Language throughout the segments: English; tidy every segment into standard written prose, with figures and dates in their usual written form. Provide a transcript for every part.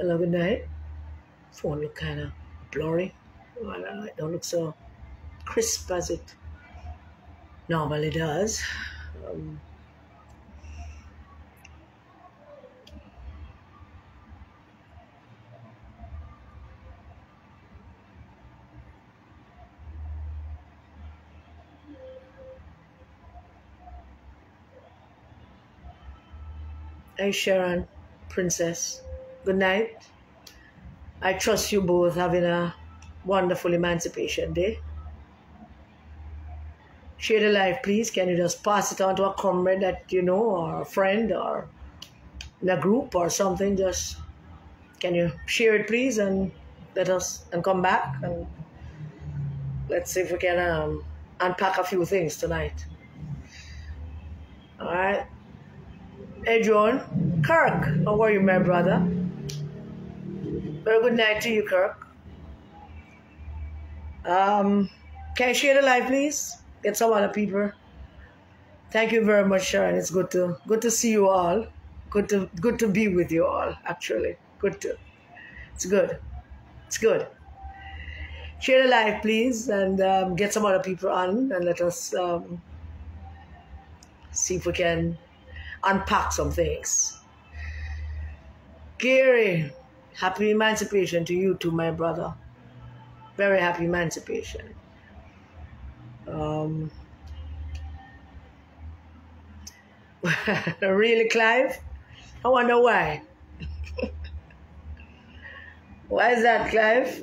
Hello, good night. Phone look kind of blurry. I don't know, it don't look so crisp as it normally does. Um, Hey, Sharon, Princess. Good night. I trust you both having a wonderful Emancipation Day. Share the life, please. Can you just pass it on to a comrade that you know, or a friend, or in a group or something? Just can you share it, please, and let us and come back and let's see if we can unpack a few things tonight. All right. Hey, John. Kirk, how are you, my brother? Very good night to you, Kirk. Can you share the live, please? Get some other people. Thank you very much, Sharon. It's good to see you all. Good to be with you all. Actually, it's good. It's good. Share the live, please, and get some other people on, and let us see if we can unpack some things. Gary, happy Emancipation to you too, my brother. Very happy Emancipation. Really, Clive? I wonder why. Why is that, Clive?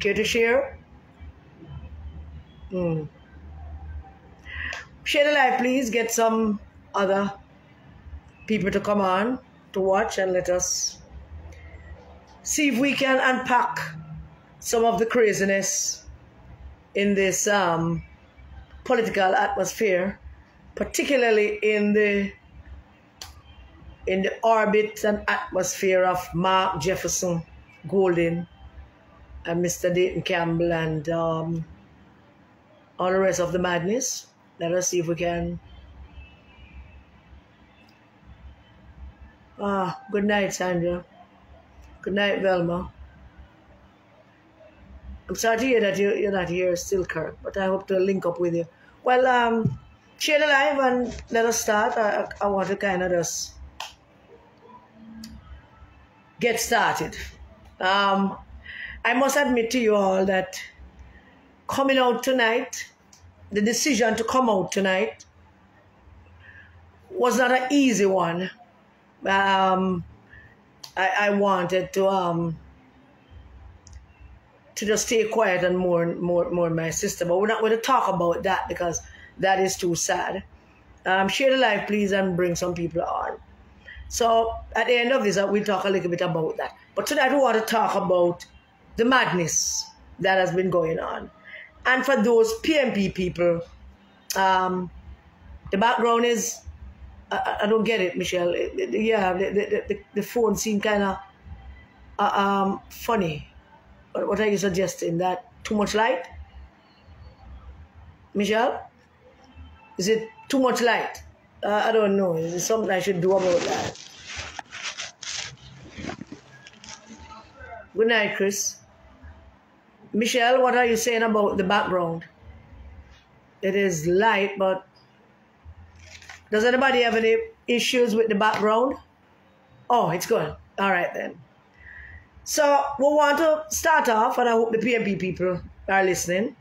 Care to share? Share the live, please. Get some other people to come on to watch, and let us see if we can unpack some of the craziness in this political atmosphere, particularly in the orbit and atmosphere of Mark Jefferson Golden and Mr. Dayton Campbell and all the rest of the madness. Let us see if we can. Good night, Sandra. Good night, Velma. I'm sorry to hear that you're not here still, Kirk, but I hope to link up with you. Well, share the live and let us start. I want to kind of just get started. I must admit to you all that coming out tonight, the decision to come out tonight was not an easy one. I wanted to just stay quiet and more my sister, but we're not going to talk about that because that is too sad. Share the live, please, and bring some people on. So at the end of this, we'll talk a little bit about that. But tonight we want to talk about the madness that has been going on. And for those PNP people, the background is, I don't get it, Michelle. The phone seemed kind of funny. What are you suggesting? That too much light? Michelle? Is it too much light? I don't know. Is there something I should do about that? Good night, Chris. Michelle, what are you saying about the background? It is light, but does anybody have any issues with the background? Oh, it's good. All right, then. So we want to start off, and I hope the PNP people are listening,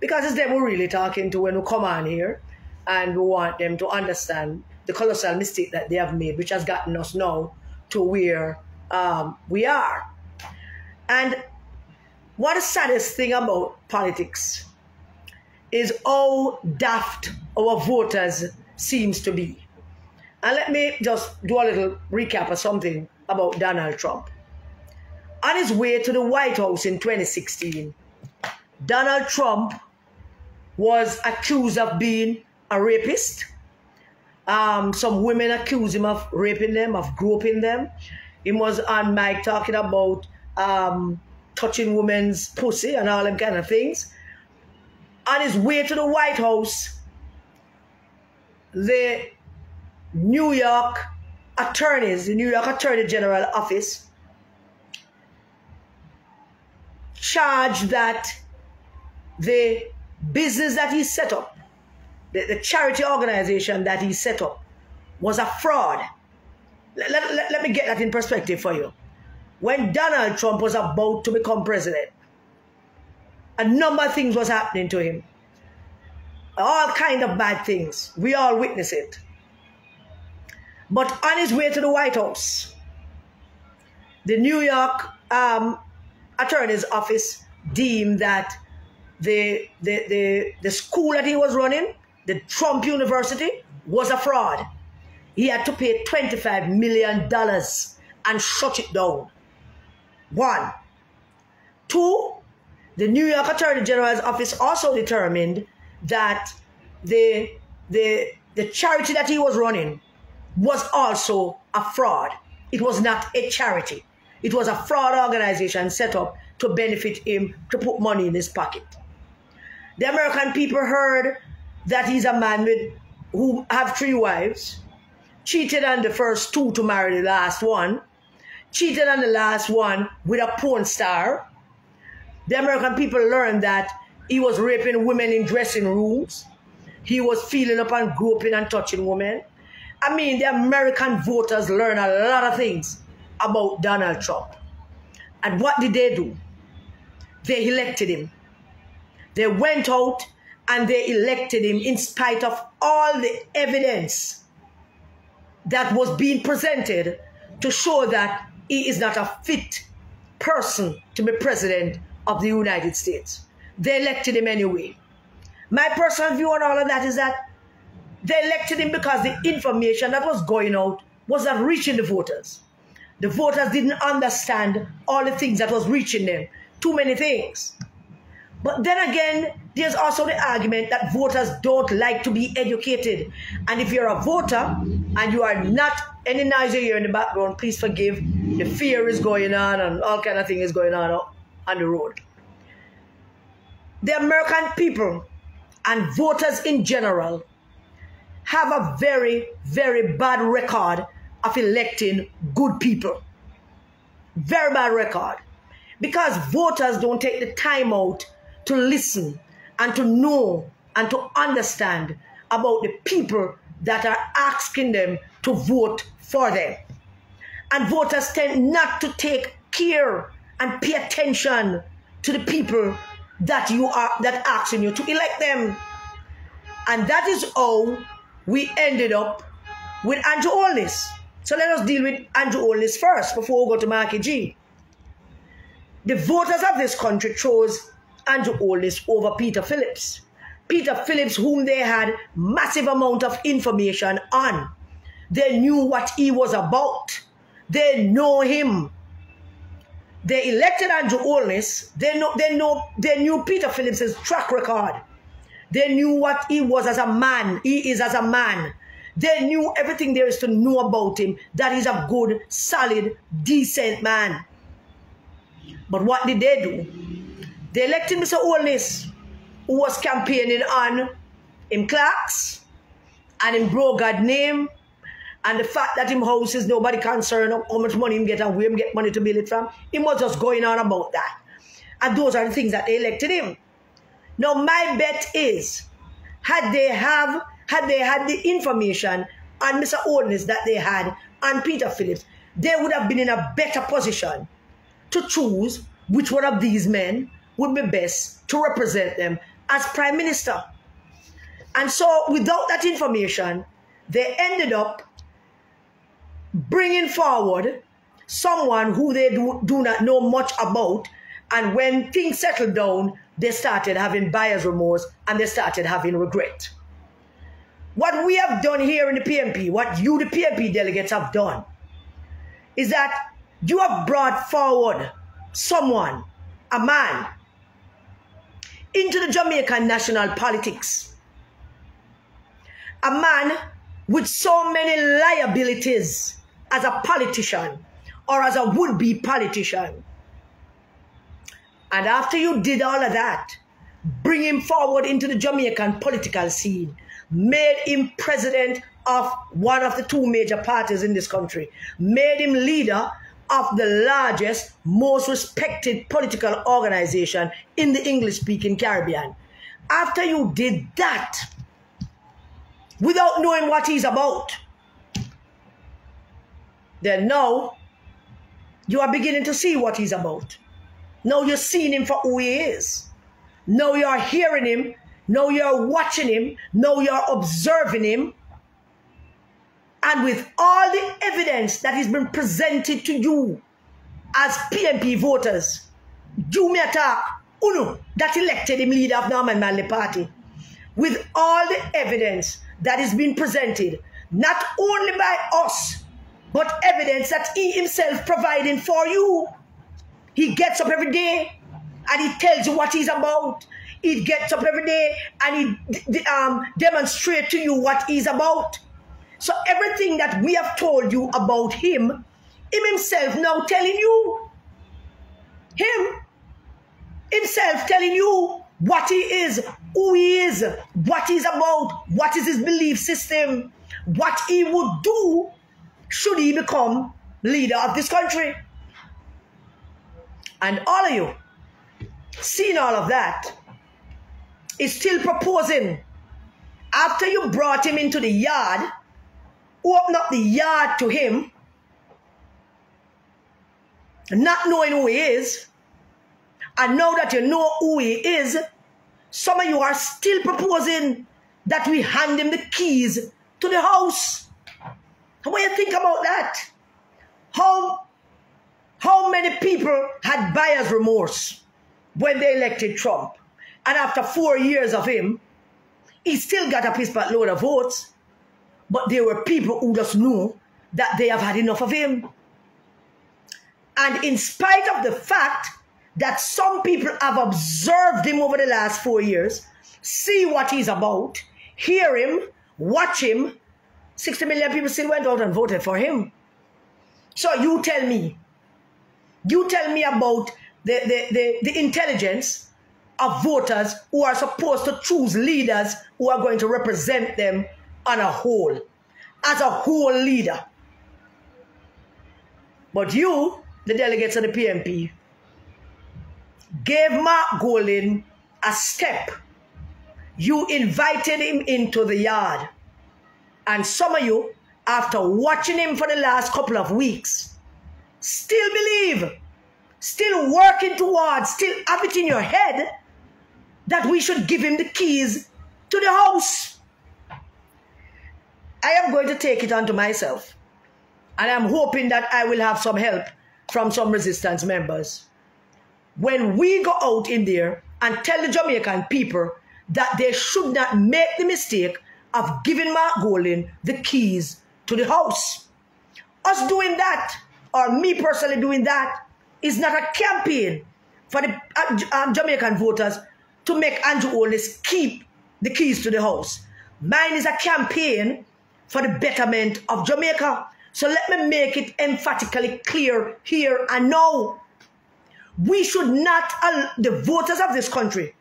because it's them we're really talking to when we come on here, and we want them to understand the colossal mistake that they have made, which has gotten us now to where we are. And what the saddest thing about politics is how daft our voters seems to be. And let me just do a little recap of something about Donald Trump. On his way to the White House in 2016, Donald Trump was accused of being a rapist. Some women accused him of raping them, of groping them. He was on mic talking about touching women's pussy and all them kind of things. On his way to the White House, the New York attorneys, the New York Attorney General Office, charged that the business that he set up, the charity organization that he set up, was a fraud. Let me get that in perspective for you. When Donald Trump was about to become president, a number of things was happening to him. All kind of bad things. We all witness it. But on his way to the White House, the New York Attorney's Office deemed that the school that he was running, the Trump University, was a fraud. He had to pay $25 million and shut it down. 1. 2, the New York Attorney General's Office also determined that the charity that he was running was also a fraud. It was not a charity. It was a fraud organization set up to benefit him, to put money in his pocket. The American people heard that he's a man who have 3 wives, cheated on the first 2 to marry the last one, cheated on the last one with a porn star. The American people learned that he was raping women in dressing rooms. He was feeling up and groping and touching women. I mean, the American voters learned a lot of things about Donald Trump. And what did they do? They elected him. They went out and they elected him in spite of all the evidence that was being presented to show that he is not a fit person to be president of the United States. They elected him anyway. My personal view on all of that is that they elected him because the information that was going out was not reaching the voters. The voters didn't understand all the things that was reaching them. Too many things. But then again, there's also the argument that voters don't like to be educated. And if you're a voter and you are not any noisy here in the background, please forgive. The fear is going on and all kind of things is going on the road. The American people and voters in general have a very, very bad record of electing good people. Very bad record. Because voters don't take the time out to listen and to know and to understand about the people that are asking them to vote for them. And voters tend not to take care and pay attention to the people that asking you to elect them. And that is how we ended up with Andrew Holness. So let us deal with Andrew Holness first before we go to Marky G. The voters of this country chose Andrew Holness over Peter Phillips. Peter Phillips, whom they had massive amount of information on. They knew what he was about. They know him. They elected Andrew Holness. They knew Peter Phillips' track record. They knew what he was as a man. He is as a man. They knew everything there is to know about him. That he's a good, solid, decent man. But what did they do? They elected Mr. Holness, who was campaigning on him Clark's and him Brogard name, and the fact that him houses nobody concerned of how much money him get and where him get money to build it from. He was just going on about that. And those are the things that they elected him. Now my bet is, had they had the information on Mr. Holness that they had on Peter Phillips, they would have been in a better position to choose which one of these men would be best to represent them as Prime Minister. And so without that information, they ended up bringing forward someone who they do not know much about, and when things settled down, they started having buyer's remorse and they started having regret. What we have done here in the PNP, what you, the PNP delegates, have done, is that you have brought forward someone, a man, into the Jamaican national politics. A man with so many liabilities as a politician or as a would-be politician. And after you did all of that, bring him forward into the Jamaican political scene, made him president of one of the two major parties in this country, made him leader of the largest, most respected political organization in the English-speaking Caribbean. After you did that, without knowing what he's about, then now you are beginning to see what he's about. Now you're seeing him for who he is. Now you're hearing him. Now you're watching him. Now you're observing him. And with all the evidence that has been presented to you as PNP voters, you may attack Uno that elected him leader of Norman Manley Party. With all the evidence that is being presented, not only by us, but evidence that he himself providing for you. He gets up every day and he tells you what he's about. He gets up every day and he demonstrates to you what he's about. So everything that we have told you about him himself now telling you. Him himself telling you what he is, who he is, what he's about, what is his belief system, what he would do should he become leader of this country. And all of you, seeing all of that, is still proposing, after you brought him into the yard, open up the yard to him, not knowing who he is, and now that you know who he is, some of you are still proposing that we hand him the keys to the house. What do you think about that? How many people had buyer's remorse when they elected Trump? And after 4 years of him, he still got a piece of load of votes. But there were people who just knew that they have had enough of him. And in spite of the fact that some people have observed him over the last 4 years, see what he's about, hear him, watch him, 60 million people still went out and voted for him. So you tell me about the intelligence of voters who are supposed to choose leaders who are going to represent them on a whole, as a whole leader. But you, the delegates of the PNP, gave Mark Golding a step. You invited him into the yard. And some of you, after watching him for the last couple of weeks, still believe, still working towards, still have it in your head that we should give him the keys to the house. I am going to take it onto myself. And I'm hoping that I will have some help from some resistance members. When we go out in there and tell the Jamaican people that they should not make the mistake of giving Mark Golding the keys to the house. Us doing that, or me personally doing that, is not a campaign for the Jamaican voters to make Andrew Holness keep the keys to the house. Mine is a campaign for the betterment of Jamaica. So let me make it emphatically clear here and now. We should not, the voters of this country,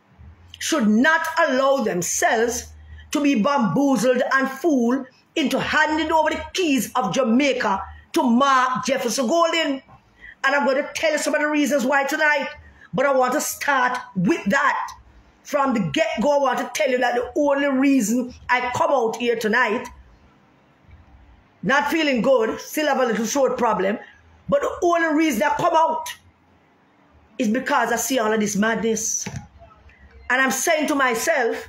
should not allow themselves to be bamboozled and fooled into handing over the keys of Jamaica to Mark Jefferson Golding. And I'm going to tell you some of the reasons why tonight. But I want to start with that. From the get-go, I want to tell you that the only reason I come out here tonight, not feeling good, still have a little throat problem, but the only reason I come out is because I see all of this madness. And I'm saying to myself,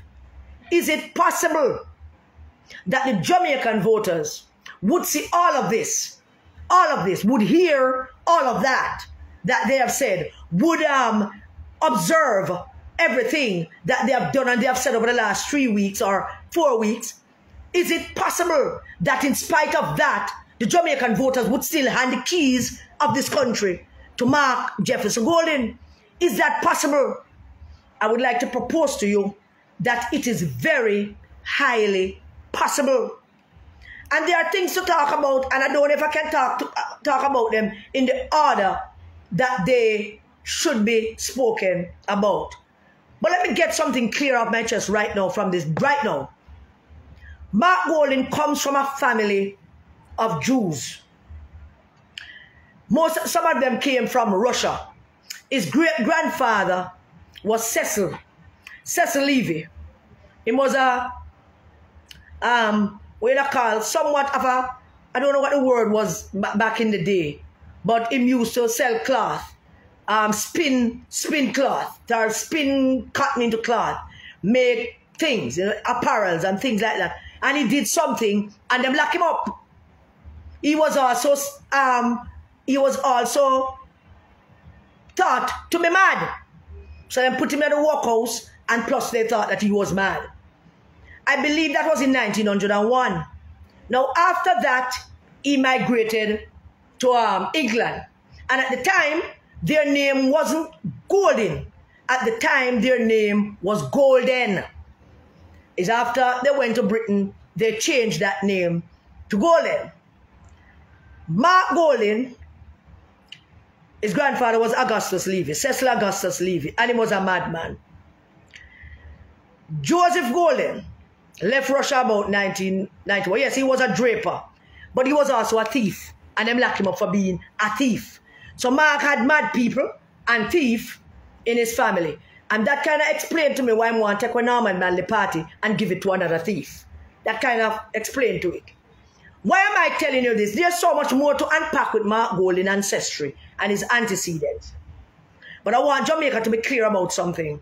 is it possible that the Jamaican voters would see all of this, would hear all of that they have said, would observe everything that they have done and they have said over the last 3 weeks or 4 weeks? Is it possible that in spite of that, the Jamaican voters would still hand the keys of this country to Mark Jefferson Golding? Is that possible? I would like to propose to you that it is very highly possible. And there are things to talk about, and I don't know if I can talk about them in the order that they should be spoken about. But let me get something clear off my chest right now from this, right now. Mark Golding comes from a family of Jews. Some of them came from Russia. His great-grandfather was Cecil Levy. He was a, what you call, somewhat of a, I don't know what the word was back in the day, but he used to sell cloth, spin cloth, or spin cotton into cloth, make things, apparels and things like that. And he did something, and they locked him up. He was also thought to be mad. So they put him in the workhouse, and plus they thought that he was mad. I believe that was in 1901. Now after that, he migrated to England. And at the time, their name wasn't Golding. At the time, their name was Golden. It's after they went to Britain, they changed that name to Golden. Mark Golding, his grandfather was Augustus Levy, Cecil Augustus Levy, and he was a madman. Joseph Golding left Russia about 1991. Yes, he was a draper, but he was also a thief, and them locked him up for being a thief. So Mark had mad people and thief in his family, and that kind of explained to me why I want to take a Norman Manley party and give it to another thief. That kind of explained to it. Why am I telling you this? There's so much more to unpack with Mark Golding's ancestry and his antecedents. But I want Jamaica to be clear about something.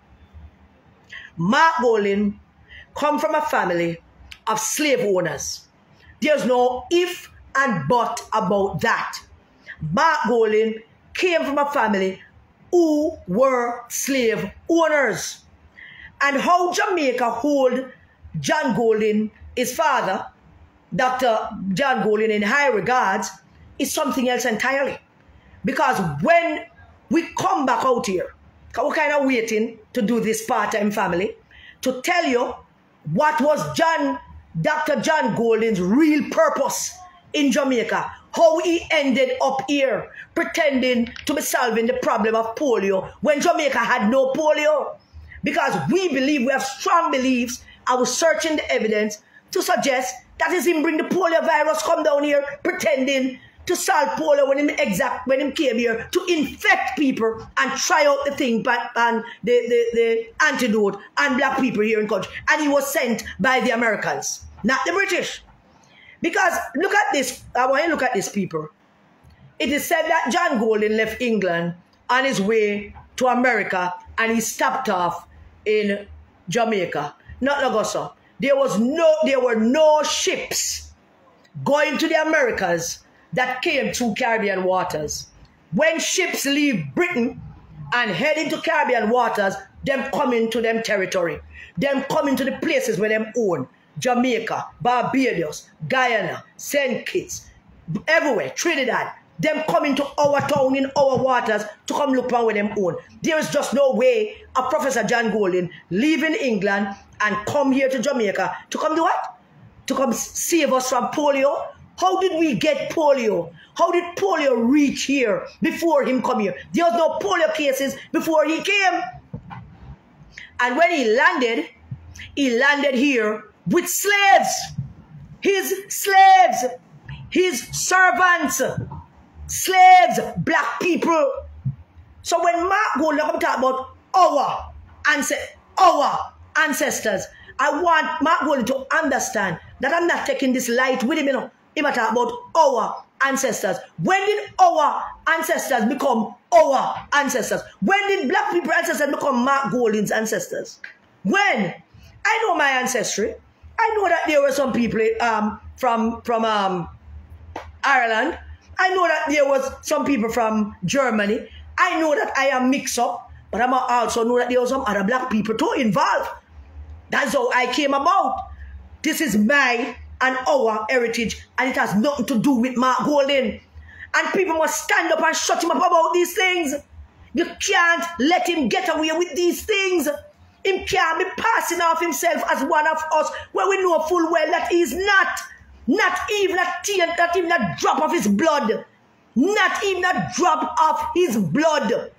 Mark Golding come from a family of slave owners. There's no if and but about that. Mark Golding came from a family who were slave owners. And how Jamaica hold John Golding, his father, Dr. John Golding, in high regards, is something else entirely. Because when we come back out here, we're kind of waiting to do this part-time family, to tell you what was Dr. John Golding's real purpose in Jamaica, how he ended up here pretending to be solving the problem of polio when Jamaica had no polio. Because we believe, we have strong beliefs, and we're searching the evidence to suggest that is him bring the polio virus come down here pretending to solve polio when him came here to infect people and try out the thing and the antidote on black people here in country. And he was sent by the Americans, not the British. Because look at this, I want you to look at this, people. It is said that John Golding left England on his way to America and he stopped off in Jamaica, not Augusta. There were no ships going to the Americas that came through Caribbean waters. When ships leave Britain and head into Caribbean waters, them come into them territory. Them come into the places where them own. Jamaica, Barbados, Guyana, St. Kitts, everywhere, Trinidad. Them come into our town in our waters to come look for where them own. There is just no way of Professor John Golding leaving England and come here to Jamaica to come do what? To come save us from polio? How did we get polio? How did polio reach here before him come here? There was no polio cases before he came. And when he landed here with slaves. His slaves. His servants. Slaves. Black people. So when Mark Golding talk about our ancestors, I want Mark Golding to understand that I'm not taking this light with him, you know. He talk about our ancestors. When did our ancestors become our ancestors? When did black people ancestors become Mark Golding's ancestors? When? I know my ancestry. I know that there were some people from Ireland. I know that there was some people from Germany. I know that I am mixed up, but I also know that there were some other black people too involved. That's how I came about. This is my and our heritage, and it has nothing to do with Mark Golding. And people must stand up and shut him up about these things. You can't let him get away with these things. He can't be passing off himself as one of us when we know full well that he is not even a drop of his blood. Not even a drop of his blood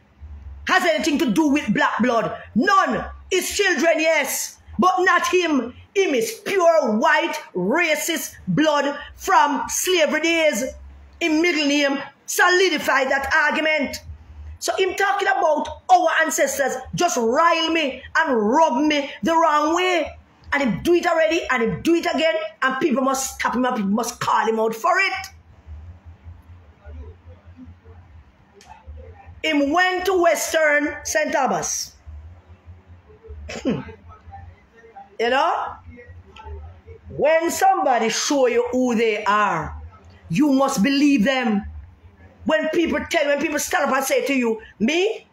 has anything to do with black blood. None. His children, yes, but not him. Him is pure white racist blood from slavery days. Him middle name solidified that argument. So him talking about our ancestors just rile me and rub me the wrong way. And him do it already and him do it again. And people must stop him and people must call him out for it. Him went to Western St. Thomas. You know? When somebody show you who they are, you must believe them. When people stand up and say to you, me,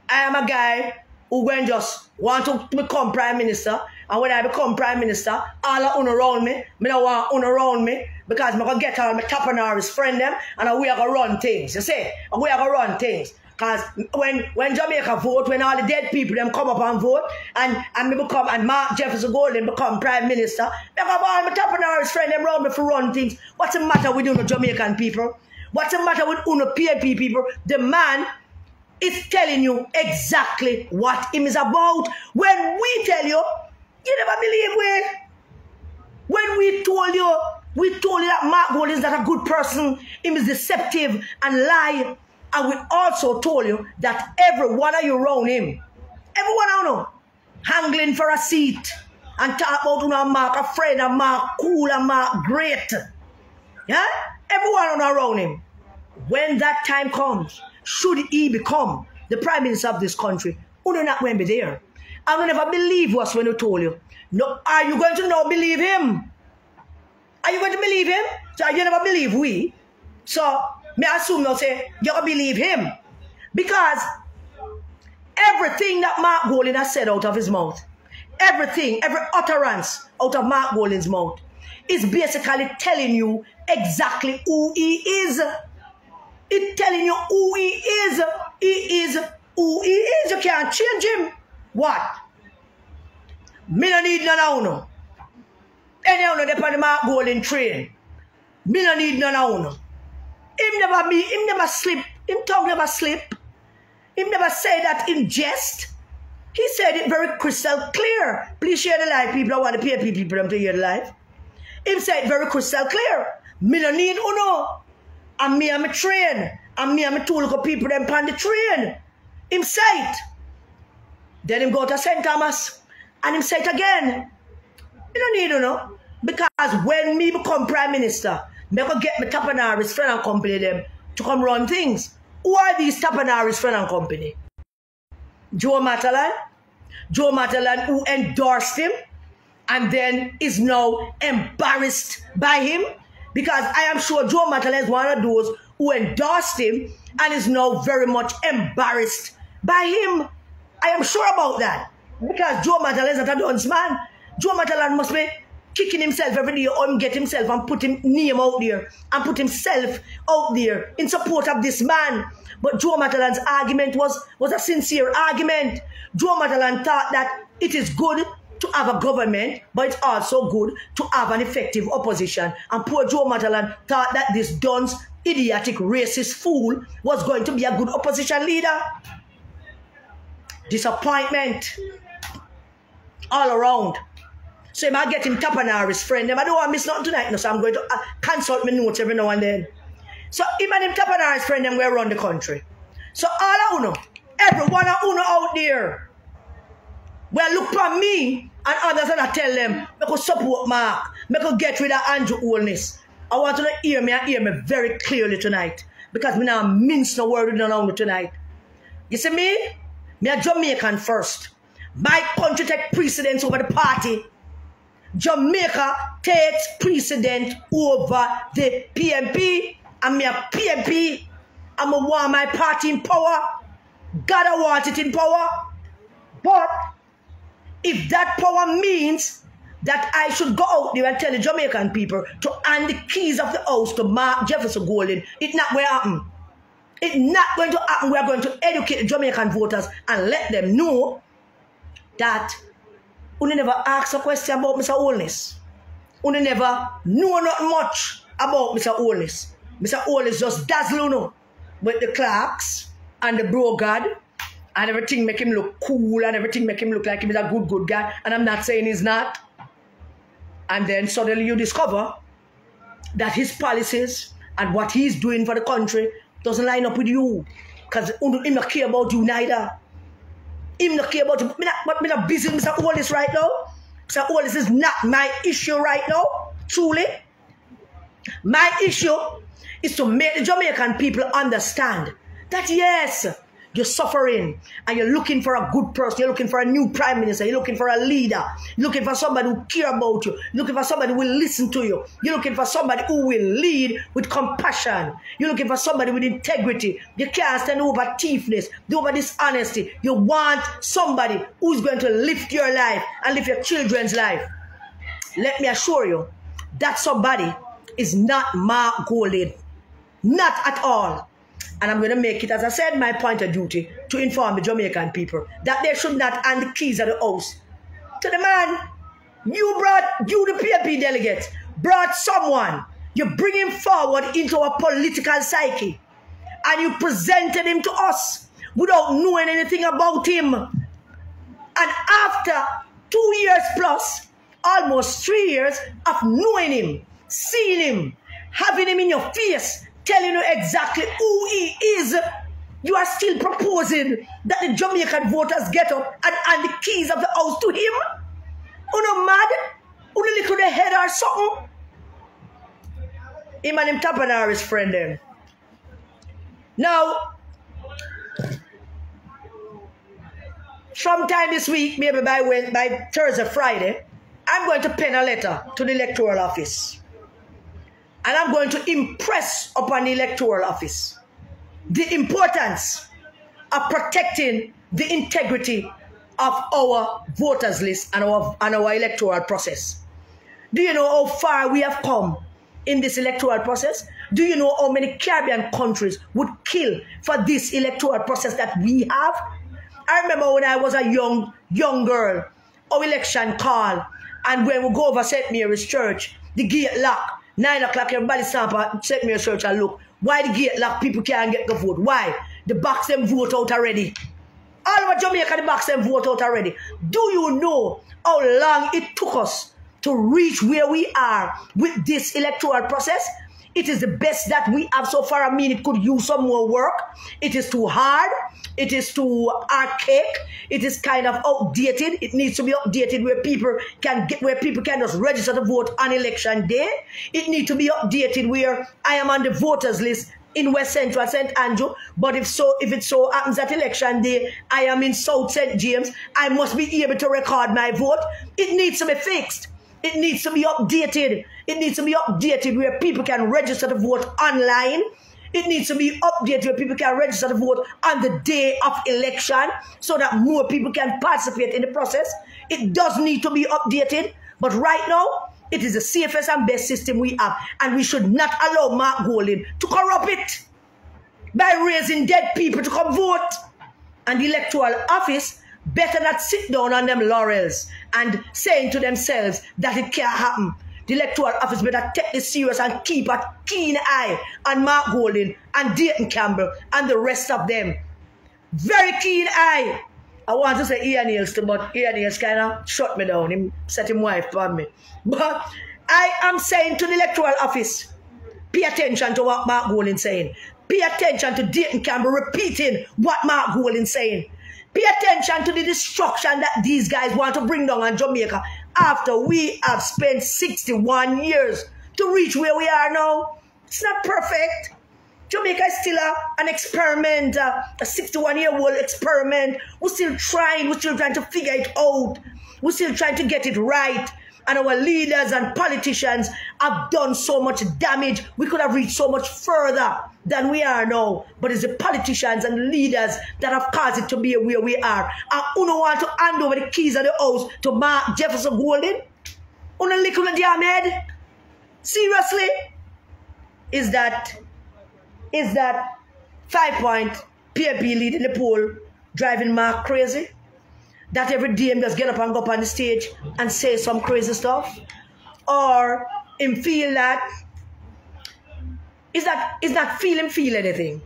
I am a guy who when just want to become prime minister, and when I become prime minister, all of around me don't want around me, because I'm going to get all my tapanari's friend them, and we are going to run things, you see? And we are going to run things. Because when Jamaica vote, when all the dead people them come up and vote, and me become, and Mark Jefferson Golden become prime minister, they have all my tapanari's friend them around me for run things. What's the matter with you, Jamaican people? What's the matter with PNP people? The man is telling you exactly what him is about. When we tell you, you never believe we. When we told you that Mark Gold is not a good person, him is deceptive and lie. And we also told you that every one of you around him, everyone I know, hangling for a seat and talk about Mark a friend and Mark cool and Mark great. Yeah? Everyone around him. When that time comes, should he become the prime minister of this country, who do not going to be there? I will never believe us when we told you. No, are you going to now believe him? Are you going to believe him? So you never believe we. So me assume now say you going to believe him. Because everything that Mark Golding has said out of his mouth, everything, every utterance out of Mark Golding's mouth is basically telling you exactly who he is. It's telling you who he is. He is who he is. You can't change him. What? Me no need none of you. Any of you on the Mark Golding train. Me no need none of you. Him never slip. Him tongue never slip. Him never say that in jest. He said it very crystal clear. Please share the live, people. I want to pay people to hear the live. Him said very crystal clear. Me no need uno. And me am a train. And me am a two little people them on the train. Him say it. Then him go to St. Thomas. And him say it again. Me no need uno. Because when me become prime minister, me go get my Tapanari's friend and company them to come run things. Who are these Tapanari's friend and company? Joe Matalan. Joe Matalan who endorsed him. And then is now embarrassed by him. Because I am sure Joe Matalan is one of those who endorsed him and is now very much embarrassed by him. I am sure about that. Because Joe Matalan is not a dunce man. Joe Matalan must be kicking himself every day or get himself and put him name out there and put himself out there in support of this man. But Joe Matalan's argument was a sincere argument. Joe Matalan thought that it is good to have a government, but it's also good to have an effective opposition. And poor Joe Matalan thought that this dunce, idiotic, racist fool was going to be a good opposition leader. Disappointment all around. So I get him Tapanari's friend. I don't want to miss nothing tonight, no, so I'm going to consult my notes every now and then. So him and him Tapanari's friend them go around the country. So all of uno, every one of uno out there, well, look for me and others and I tell them, I could support Mark, I could get rid of Andrew Holness. I want you to hear me very clearly tonight. Because me now mince no word around tonight. You see me? Me a Jamaican first. My country take precedence over the party. Jamaica takes precedence over the PNP. And me a PNP. I'm going to want my party in power. God, I want it in power. But if that power means that I should go out there and tell the Jamaican people to hand the keys of the house to Mark Jefferson Golden, it's not going to happen. It's not going to happen. We're going to educate the Jamaican voters and let them know that we never ask a question about Mr. Holness. We never know not much about Mr. Holness. Mr. Holness just dazzle no with the clerks and the bro god. And everything make him look cool and everything make him look like he's a good guy. And I'm not saying he's not. And then suddenly you discover that his policies and what he's doing for the country doesn't line up with you. Because him not care about you neither. Him not care about you. But me not busy with Mr. Olis right now. Mr. Olis is not my issue right now. Truly. My issue is to make the Jamaican people understand that yes, you're suffering and you're looking for a good person. You're looking for a new prime minister. You're looking for a leader. You're looking for somebody who cares about you. You're looking for somebody who will listen to you. You're looking for somebody who will lead with compassion. You're looking for somebody with integrity. You can't stand over thiefness, over dishonesty. You want somebody who's going to lift your life and lift your children's life. Let me assure you, that somebody is not Mark Golding. Not at all. And I'm going to make it, as I said, my point of duty to inform the Jamaican people that they should not hand the keys of the house to the man. You, the PNP delegates, brought someone. You bring him forward into a political psyche. And you presented him to us without knowing anything about him. And after 2 years plus, almost 3 years of knowing him, seeing him, having him in your face, telling you exactly who he is, you are still proposing that the Jamaican voters get up and hand the keys of the house to him? Uno mad? Uno little the head or something? Him and him Tapanar is friend them. Now, sometime this week, maybe by Thursday, Friday, I'm going to pen a letter to the electoral office. And I'm going to impress upon the electoral office the importance of protecting the integrity of our voters list and our electoral process. Do you know how far we have come in this electoral process? Do you know how many Caribbean countries would kill for this electoral process that we have? I remember when I was a young girl, our election call, and when we go over St. Mary's Church, the gate locked. 9 o'clock, everybody stand up at St. Mary's Church and look. Why the gate locked? People can't get the vote. Why? The box them vote out already. All over Jamaica, the box them vote out already. Do you know how long it took us to reach where we are with this electoral process? It is the best that we have so far. I mean, it could use some more work. It is too hard. It is too archaic. It is kind of outdated. It needs to be updated where people can just register to vote on election day. It needs to be updated where I am on the voters list in West Central St. Andrew, but if it so happens that election day I am in South St. James, I must be able to record my vote. It needs to be fixed. It needs to be updated. It needs to be updated where people can register to vote online. It needs to be updated where people can register to vote on the day of election so that more people can participate in the process. It does need to be updated, but right now, it is the safest and best system we have, and we should not allow Mark Golding to corrupt it by raising dead people to come vote. And the electoral office better not sit down on them laurels and saying to themselves that it can't happen. The electoral office better take this serious and keep a keen eye on Mark Golding and Dayton Campbell and the rest of them. Very keen eye. I want to say Ian Niels too, but Ian Niels kind of shut me down. He set him wife for me. But I am saying to the electoral office, pay attention to what Mark Golding is saying. Pay attention to Dayton Campbell repeating what Mark Golding is saying. Pay attention to the destruction that these guys want to bring down on Jamaica after we have spent 61 years to reach where we are now. It's not perfect. Jamaica is still an experiment, a 61-year-old experiment. We're still trying to figure it out. We're still trying to get it right. And our leaders and politicians have done so much damage. We could have reached so much further than we are now. But it's the politicians and leaders that have caused it to be where we are. And who don't want to hand over the keys of the house to Mark Jefferson Golding? Who don't lick on the damn head? Seriously? Is that 5-point PNP lead in the poll driving Mark crazy? That every day him just get up and go up on the stage and say some crazy stuff? Or him feel that is that feel anything?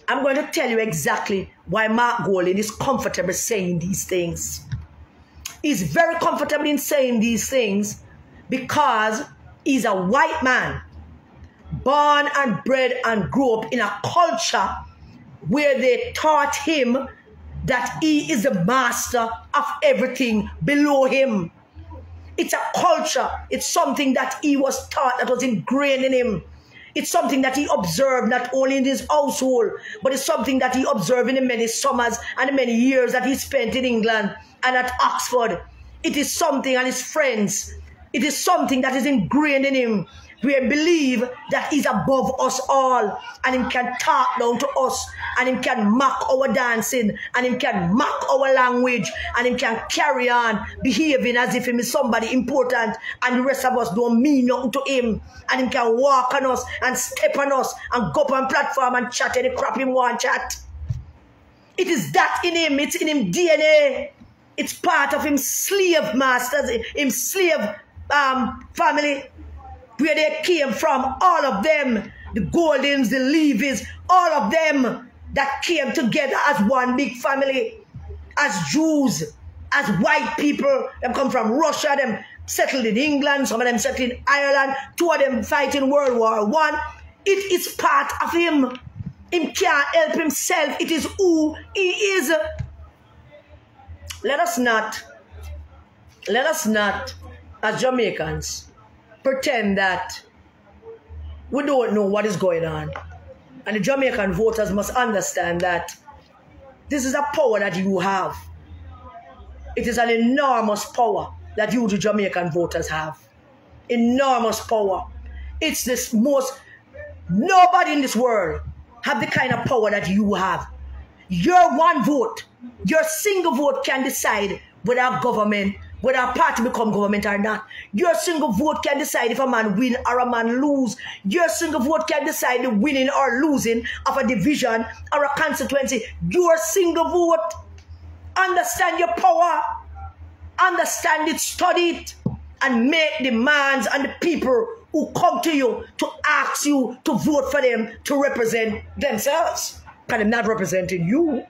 I'm going to tell you exactly why Mark Golding is comfortable saying these things. He's very comfortable in saying these things because he's a white man, born and bred and grew up in a culture where they taught him that he is the master of everything below him. It's a culture. It's something that he was taught, that was ingrained in him. It's something that he observed not only in his household, but it's something that he observed in the many summers and the many years that he spent in England and at Oxford. It is something, and his friends, it is something that is ingrained in him. We believe that he's above us all, and he can talk down to us, and he can mock our dancing, and he can mock our language, and he can carry on behaving as if he is somebody important, and the rest of us don't mean nothing to him, and he can walk on us and step on us and go up on platform and chat any crap him want chat. It is that in him. It's in him DNA. It's part of him slave masters, him slave family, where they came from, all of them, the Goldens, the Levis, all of them that came together as one big family, as Jews, as white people. Them come from Russia, them settled in England, some of them settled in Ireland, 2 of them fighting World War I. It is part of him. He can't help himself. It is who he is. Let us not, as Jamaicans, pretend that we don't know what is going on. And the Jamaican voters must understand that this is a power that you have. It is an enormous power that you, the Jamaican voters, have. Enormous power. It's this most, nobody in this world have the kind of power that you have. Your one vote, your single vote can decide whether a government, whether a party become government or not. Your single vote can decide if a man win or a man lose. Your single vote can decide the winning or losing of a division or a constituency. Your single vote. Understand your power. Understand it, study it, and make demands on the people who come to you to ask you to vote for them to represent themselves. Because they're not representing you.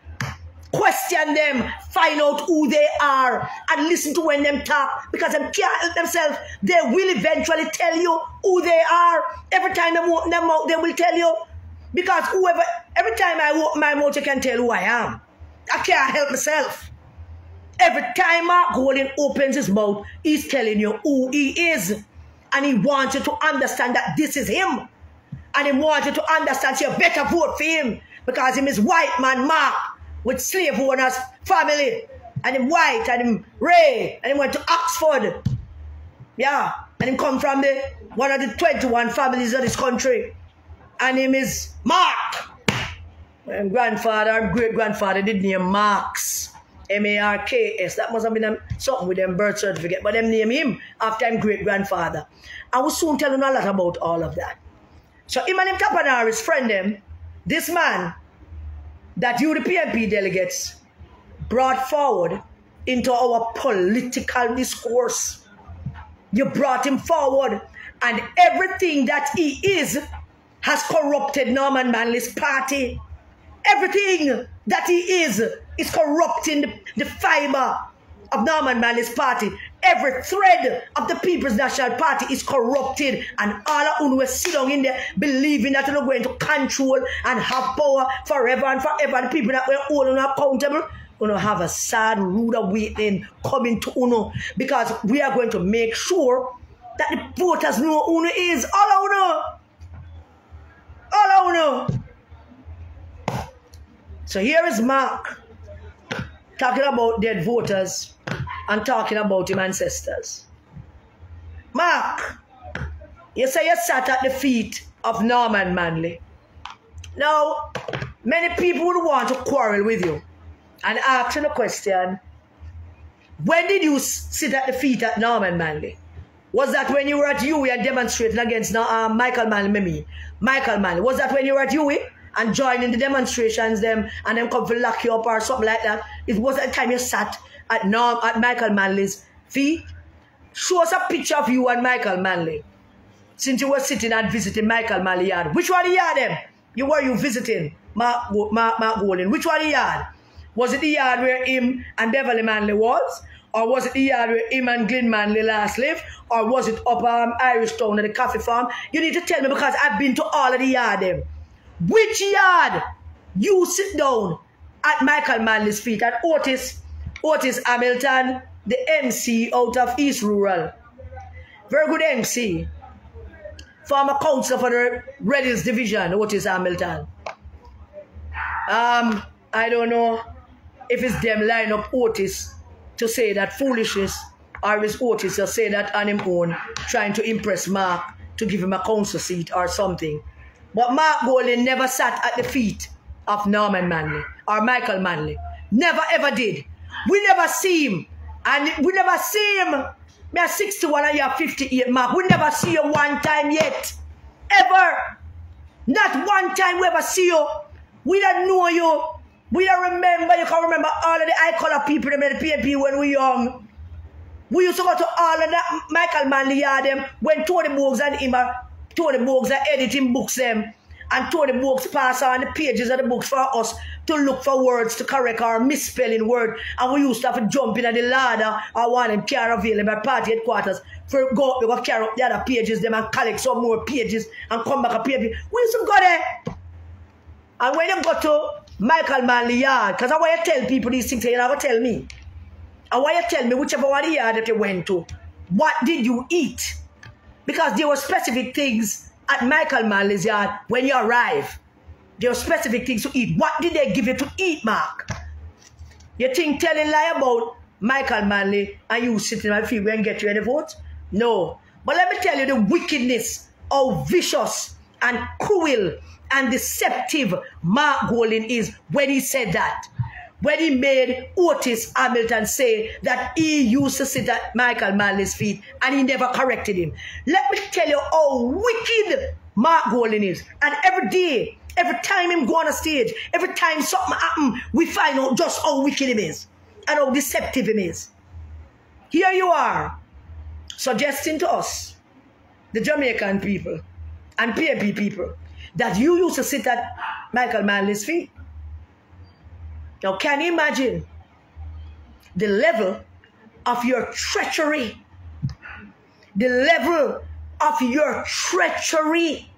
Question them, find out who they are, and listen to when them talk, because they can't help themselves. They will eventually tell you who they are. Every time they open their mouth, they will tell you. Because whoever, every time I open my mouth, you can tell who I am. I can't help myself. Every time Golden opens his mouth, he's telling you who he is. And he wants you to understand that this is him. And he wants you to understand, so you better vote for him. Because him is white man Mark, with slave owners family, and him white, and him Ray, and he went to Oxford. Yeah, and him come from the one of the 21 families of this country. And him is Mark. And grandfather and great-grandfather did name Marks. M-A-R-K-S. That must have been something with them birth certificate. But them name him after him great-grandfather. I will soon tell you a lot about all of that. So him and him Kapanar, his friend them, this man that you, the PNP delegates, brought forward into our political discourse. You brought him forward, and everything that he is has corrupted Norman Manley's party. Everything that he is corrupting the fiber of Norman Manley's party. Every thread of the People's National Party is corrupted, and all of them will sit down in there believing that they're going to control and have power forever and forever. The people that were all accountable going to have a sad, rude awakening coming to Uno, because we are going to make sure that the voters know who Uno is. All of Uno. All of Uno. So here is Mark talking about dead voters and talking about his ancestors. Mark, you say you sat at the feet of Norman Manley. Now, many people would want to quarrel with you and ask you the question, when did you sit at the feet of Norman Manley? Was that when you were at UWI and demonstrating against Michael Manley? Michael Manley, was that when you were at UWI and joining the demonstrations them and them come to lock you up or something like that? It was the time you sat at Michael Manley's feet. Show us a picture of you and Michael Manley since you were sitting and visiting Michael Manley yard. Which one he had them? You were you visiting Mark Golden? Which one he had? Was it the yard where him and Beverly Manley was? Or was it the yard where him and Glenn Manley last lived? Or was it up Irish Town at the coffee farm? You need to tell me because I've been to all of the yard them. Which yard you sit down at Michael Manley's feet and Otis Hamilton, the MC out of East Rural. Very good MC. Former councillor for the Red Hills Division, Otis Hamilton. I don't know if it's them line up Otis to say that foolishness, or is Otis to say that on his own, trying to impress Mark to give him a council seat or something. But Mark Golding never sat at the feet of Norman Manley or Michael Manley. Never ever did. We never see him. And we never see him. Me are 61 and you are 58, Mark. We never see you one time yet. Ever. Not one time we ever see you. We don't know you. We don't remember. You can remember all of the eye-color people in the PNP when we were young. We used to go to all of that Michael Manley yard them when Tony Bogues and him Tony Bogues are editing books them. And Tony Bogues pass on the pages of the books for us to look for words to correct our misspelling word. And we used to have to jump in at the ladder or one of them carry available at party headquarters for go up, carry up the other pages them and collect some more pages and come back a page. We used to go there. And when you go to Michael Manley yard, because I want you to tell people these things, you never tell me. I want you to tell me whichever one yard that you went to, what did you eat? Because there were specific things at Michael Manley's yard when you arrive. There were specific things to eat. What did they give you to eat, Mark? You think telling lie about Michael Manley and you sitting on the field and get you any votes? No. But let me tell you the wickedness, how vicious and cruel and deceptive Mark Golding is when he said that. When he made Otis Hamilton say that he used to sit at Michael Manley's feet and he never corrected him. Let me tell you how wicked Mark Golding is. And every day, every time him go on a stage, every time something happens, we find out just how wicked him is and how deceptive him is. Here you are, suggesting to us, the Jamaican people and PNP people, that you used to sit at Michael Manley's feet. Now, can you imagine the level of your treachery? The level of your treachery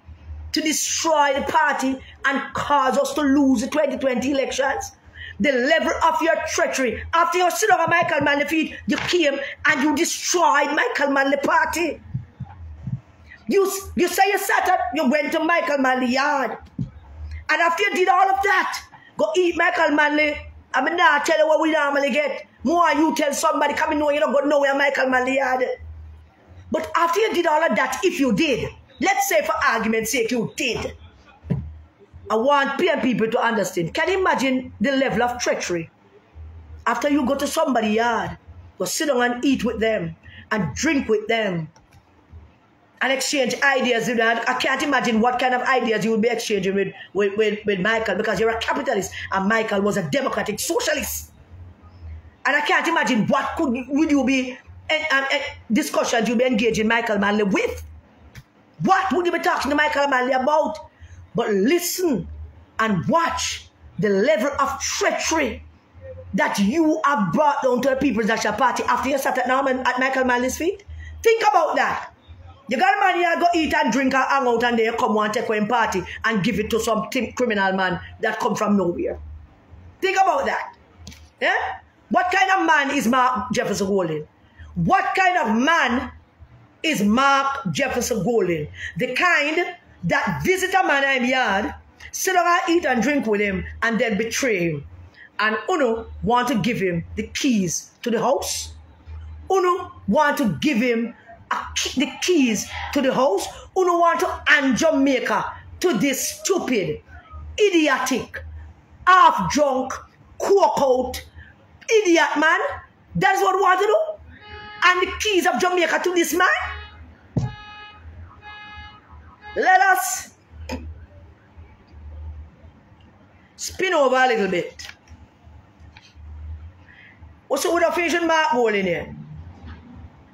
to destroy the party and cause us to lose the 2020 elections? The level of your treachery. After you sit on Michael Manley feet, you came and you destroyed Michael Manley party. You say you went to Michael Manley yard. And after you did all of that, go eat Michael Manley. I mean, now tell you what we normally get. More you tell somebody, come in, know you don't go nowhere Michael Manley yard. But after you did all of that, if you did, let's say for argument's sake you did, I want PNP people to understand. Can you imagine the level of treachery? After you go to somebody's yard, go sit down and eat with them and drink with them and exchange ideas with them. I can't imagine what kind of ideas you would be exchanging with Michael, because you're a capitalist and Michael was a democratic socialist. And I can't imagine what would you be discussions you'd be engaging Michael Manley with. What would you be talking to Michael Manley about? But listen and watch the level of treachery that you have brought down to the People's National Party after you sat at Michael Manley's feet. Think about that. You got a man here go eat and drink and hang out and then you come and take one party and give it to some criminal man that come from nowhere. Think about that. Yeah? What kind of man is Mark Jefferson Golding? What kind of man is Mark Jefferson Golding? The kind that visit a man in his yard, sit down and eat and drink with him and then betray him. And Uno want to give him the keys to the house. Uno want to give him the keys to the house. Uno want to hand Jamaica to this stupid, idiotic, half-drunk, coke-out, idiot man. That's what we want to do. And the keys of Jamaica to this man. Let us spin over a little bit. What's up with the fish and Mark Golding here?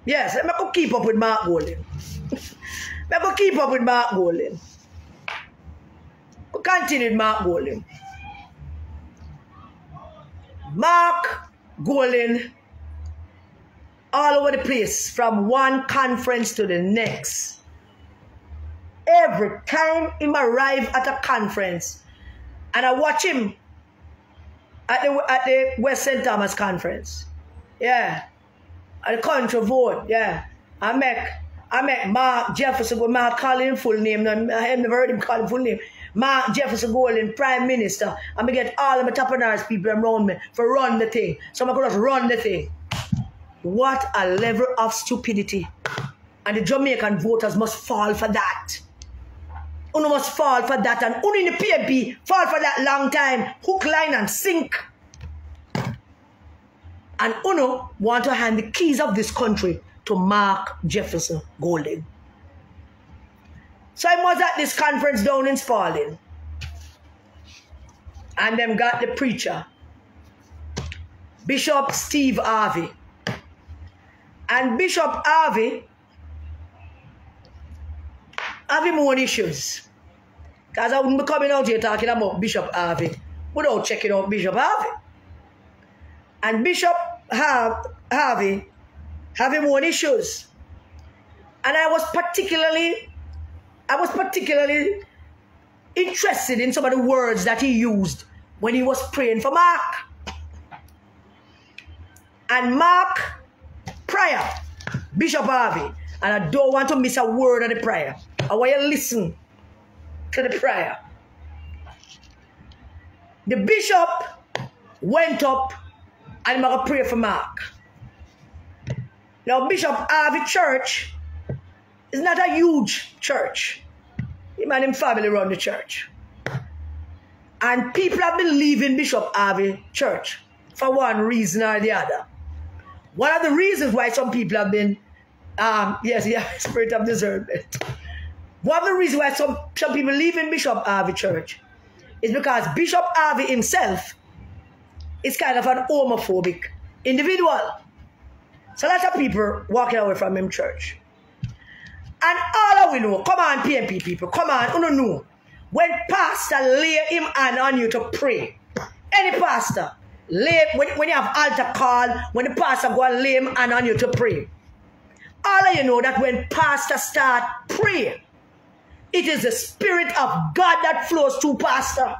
Yes, let me go keep up with Mark Golding. Let me go keep up with Mark Golding. Go continue with Mark Golding. Mark Golding all over the place, from one conference to the next. Every time he arrive at a conference, and I watch him at the West St. Thomas conference. Yeah. At the country vote. Yeah. I make Mark Jefferson go. Mark call him full name. I have never heard him call him full name. Mark Jefferson Golden, Prime Minister. And I get all of my entrepreneurs people around me for run the thing. So I could just run the thing. What a level of stupidity. And the Jamaican voters must fall for that. Uno must fall for that. And Uno in the PNP fall for that long time. Hook, line, and sink. And Uno want to hand the keys of this country to Mark Jefferson Golden. So I was at this conference down in Spalding. And them got the preacher, Bishop Steve Harvey. And Bishop Harvey have him own issues. Because I wouldn't be coming out here talking about Bishop Harvey without checking out Bishop Harvey. And Bishop Harvey have him own issues. And I was particularly interested in some of the words that he used when he was praying for Mark. And Mark prayer, Bishop Harvey, and I don't want to miss a word of the prayer. I want you to listen to the prayer. The bishop went up and I'm going to pray for Mark. Now, Bishop Harvey Church is not a huge church. Him and his family run the church. And people have been leaving Bishop Harvey Church for one reason or the other. One of the reasons why some people have been, spirit of discernment. One of the reasons why some people leaving Bishop Harvey Church is because Bishop Harvey himself is kind of an homophobic individual. So lots of people walking away from him church. And all we know, come on PNP people, come on, you don't know. When pastor lay him hand on you to pray, any pastor, when you have altar call, when the pastor go and lay him hand on you to pray, all of you know that when pastor start praying, it is the Spirit of God that flows through pastor.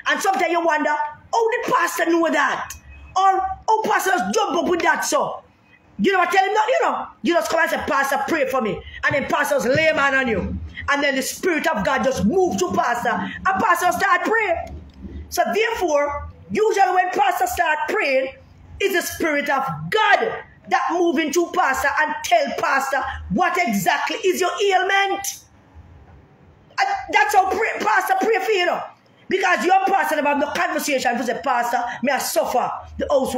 And sometimes you wonder, how did pastor know that? Or how pastors jump up with that so? You never tell him that, you know. You just come and say, pastor, pray for me. And then pastors lay a man on you. And then the Spirit of God just move to pastor. And pastor start praying. So therefore, usually when pastor start praying, it's the Spirit of God that move into pastor and tell pastor what exactly is your ailment. And that's how pastor pray for you, know. Because your pastor never have no conversation to say, pastor, me I suffer. The house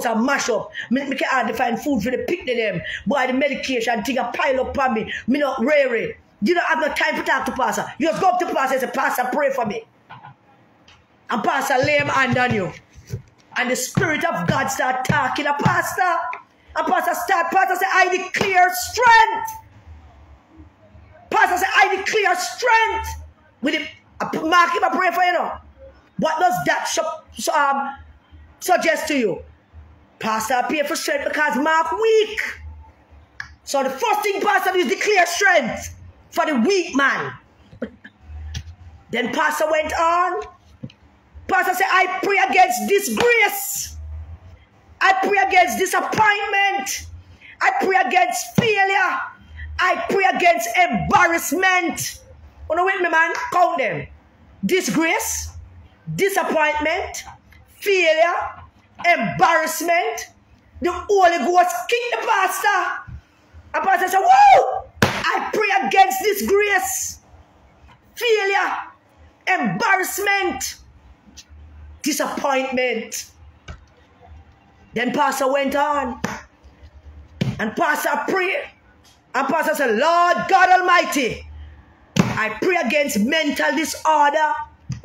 are mash up. Me can hardly find food for the picnic them. Boy, the medication thing a pile up on me. Me not rare. You don't have no time to talk to pastor. You just go up to pastor and say, pastor, pray for me. And pastor lay him hand on you. And the Spirit of God start talking to pastor. And pastor say, I declare strength. Pastor say, I declare strength. With him. Mark him a pray for you know. What does that suggest to you? Pastor pray for strength because Mark weak. So the first thing pastor is declare strength for the weak man. Then pastor went on. Pastor said, I pray against disgrace. I pray against disappointment. I pray against failure. I pray against embarrassment. You know with me, man? Count them. Disgrace, disappointment, failure, embarrassment. The Holy Ghost kicked the pastor. And pastor said, whoa! I pray against disgrace, failure, embarrassment, disappointment. Then pastor went on. And pastor prayed. And pastor said, Lord God Almighty, I pray against mental disorder.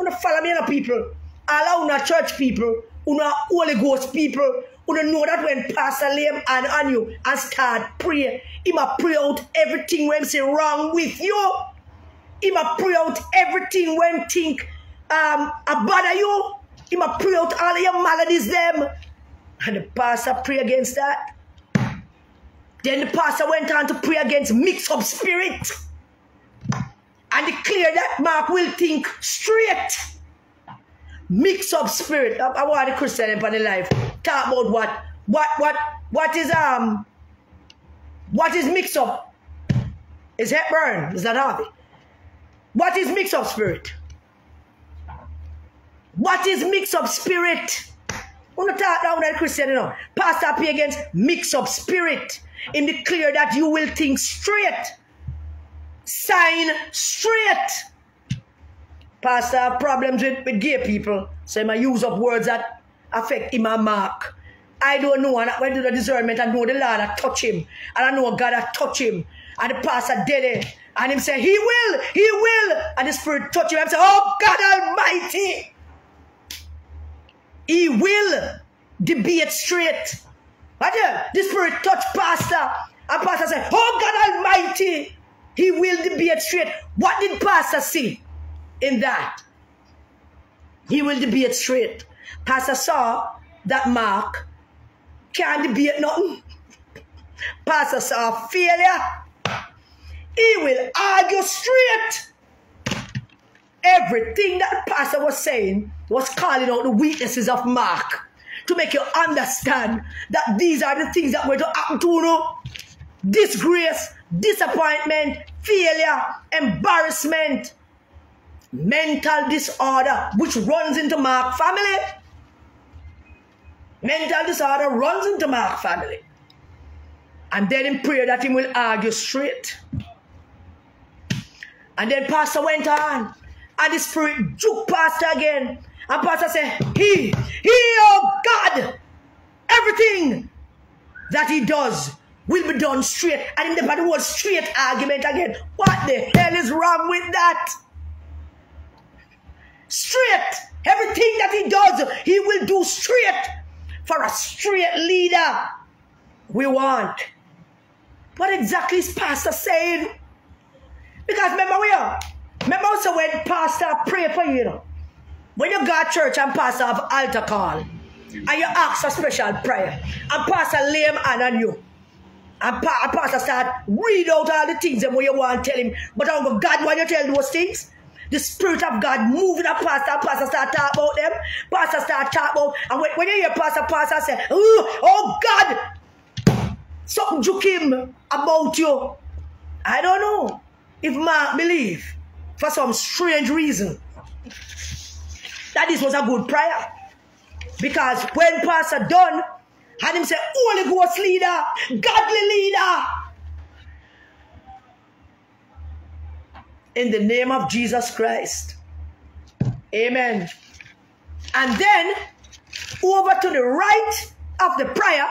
You follow me, people. All our church people, Holy Ghost people, you know that when pastor lay him hand on you and start praying, he must pray out everything when say wrong with you. He must pray out everything when think bother you. He must pray out all of your maladies them. And the pastor pray against that. Then the pastor went on to pray against mix-up spirit and declare that Mark will think straight. Mix-up spirit. I want the Christian in the life talk about what is mix-up? Is Hepburn? Is that Harvey? What is mix-up spirit? What is mix-up spirit? We don't talk down that Christian, you know. Pastor pray against mix-up spirit. Him declare that you will think straight. Sign straight. Pastor have problems with gay people. So he might use up words that affect him and Mark. I don't know. And I went to the discernment and know the Lord that touch him. And I know God that touch him. And the pastor did it. And him say, he will. And the Spirit touch him and say, oh God Almighty. He will debate straight. But the Spirit touch pastor. And pastor say, oh God Almighty. He will debate straight. What did pastor see in that? He will debate straight. Pastor saw that Mark can't debate nothing. Pastor saw failure. He will argue straight. Everything that the pastor was saying was calling out the weaknesses of Mark to make you understand that these are the things that were to happen to you. Disgrace, disappointment, failure, embarrassment, mental disorder, which runs into Mark family. Mental disorder runs into Mark family. And then in prayer that he will argue straight. And then pastor went on. And the Spirit juke pastor again. And pastor said, he, oh God, everything that he does will be done straight. And in the word straight argument again. What the hell is wrong with that? Straight. Everything that he does, he will do straight. For a straight leader, we want. What exactly is pastor saying? Because remember also when pastor pray for you, you know, when you go to church and pastor have altar call, and you ask for special prayer, and pastor lay him hand on you, and pastor start read out all the things that you want to tell him, but God, when you tell those things, the Spirit of God move in a pastor start talk about them, pastor start talk about, and when you hear pastor say, oh God, something juke him about you. I don't know if Mark believe for some strange reason that this was a good prayer. Because when pastor done, and him say, Holy Ghost leader, godly leader, in the name of Jesus Christ. Amen. And then, over to the right of the prayer,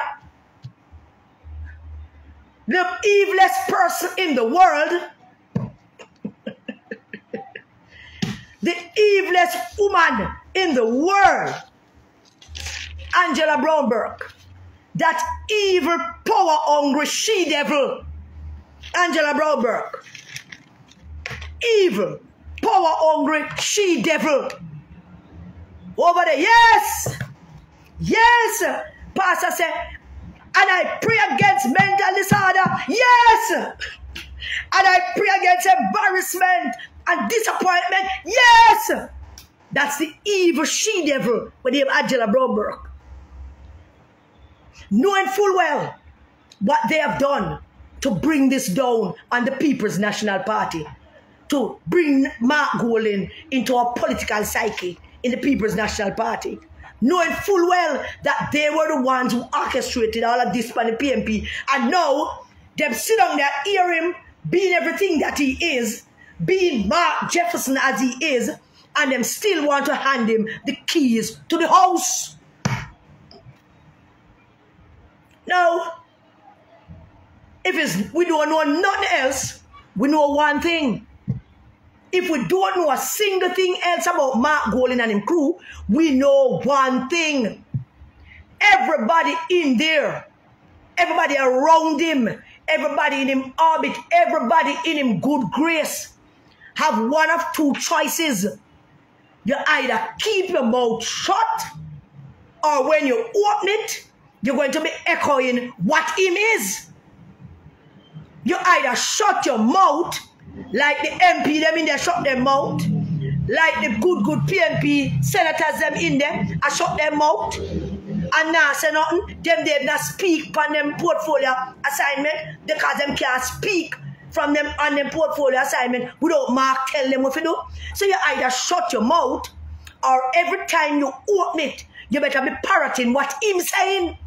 the evilest person in the world, the evilest woman in the world, Angela Brownberg, that evil, power-hungry she-devil, Angela Brownberg, evil, power-hungry she-devil, over there, yes, pastor said, and I pray against mental disorder, yes, and I pray against embarrassment and disappointment, yes. That's the evil she-devil with the name Angela Brownberg. Knowing full well what they have done to bring this down on the People's National Party, to bring Mark Golding into a political psyche in the People's National Party. Knowing full well that they were the ones who orchestrated all of this by the PNP. And now, them sit down there, hear him being everything that he is, being Mark Jefferson as he is, and them still want to hand him the keys to the house. Now, if we don't know nothing else, we know one thing. If we don't know a single thing else about Mark Golding and his crew, we know one thing. Everybody in there, everybody around him, everybody in him orbit, everybody in him good grace, have one of two choices. You either keep your mouth shut, or when you open it, you're going to be echoing what him is. You either shut your mouth, like the MP them in there shut their mouth, like the good PNP senators them in there and shut their mouth, and now say nothing. Them they not speak on them portfolio assignment because them can't speak from them on them portfolio assignment without Mark tell them what to do. So you either shut your mouth, or every time you open it, you better be parroting what him saying.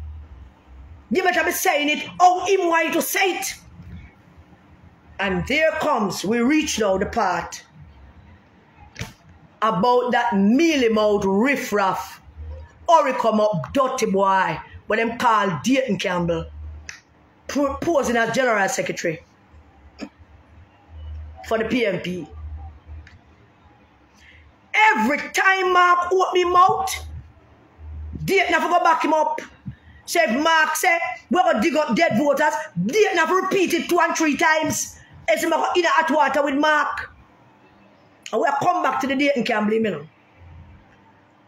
You better be saying it how him want you to say it. And there comes, we reach now the part about that mealy mouth riffraff, or he come up dirty boy, what them call Dayton Campbell, posing as General Secretary for the PNP. Every time Mark open his mouth, Dayton have to go back him up. So if Mark say, we're going to dig up dead voters, Dayton have to repeat it 2 and 3 times. It's in a hot water with Mark. And we'll come back to the Dayton Campbell, you know.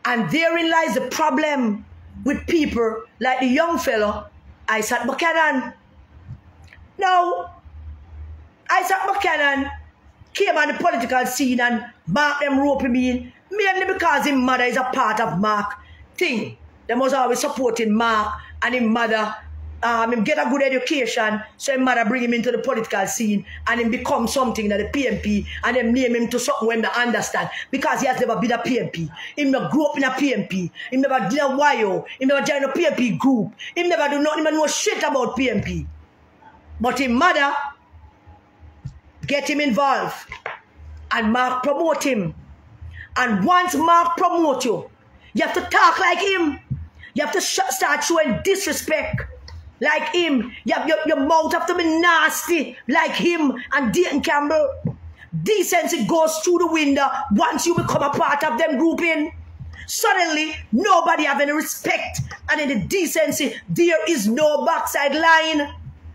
And therein lies the problem with people like the young fellow, Isaac Buchanan. Now, Isaac Buchanan came on the political scene and Mark them rope him in, mainly because his mother is a part of Mark thing. They must always supporting Mark and his mother. Him get a good education, so his mother bring him into the political scene and him become something in the PNP and then name him to something when they understand. Because he has never been a PNP. He never grew up in a PNP. He never did a YO. He never joined a PNP group. He never do nothing, even know shit about PNP. But his mother get him involved and Mark promote him. And once Mark promote you, you have to talk like him. You have to start showing disrespect like him. Your mouth have to be nasty like him and Dayton Campbell. Decency goes through the window once you become a part of them grouping. Suddenly, nobody have any respect. And in the decency, there is no backside line.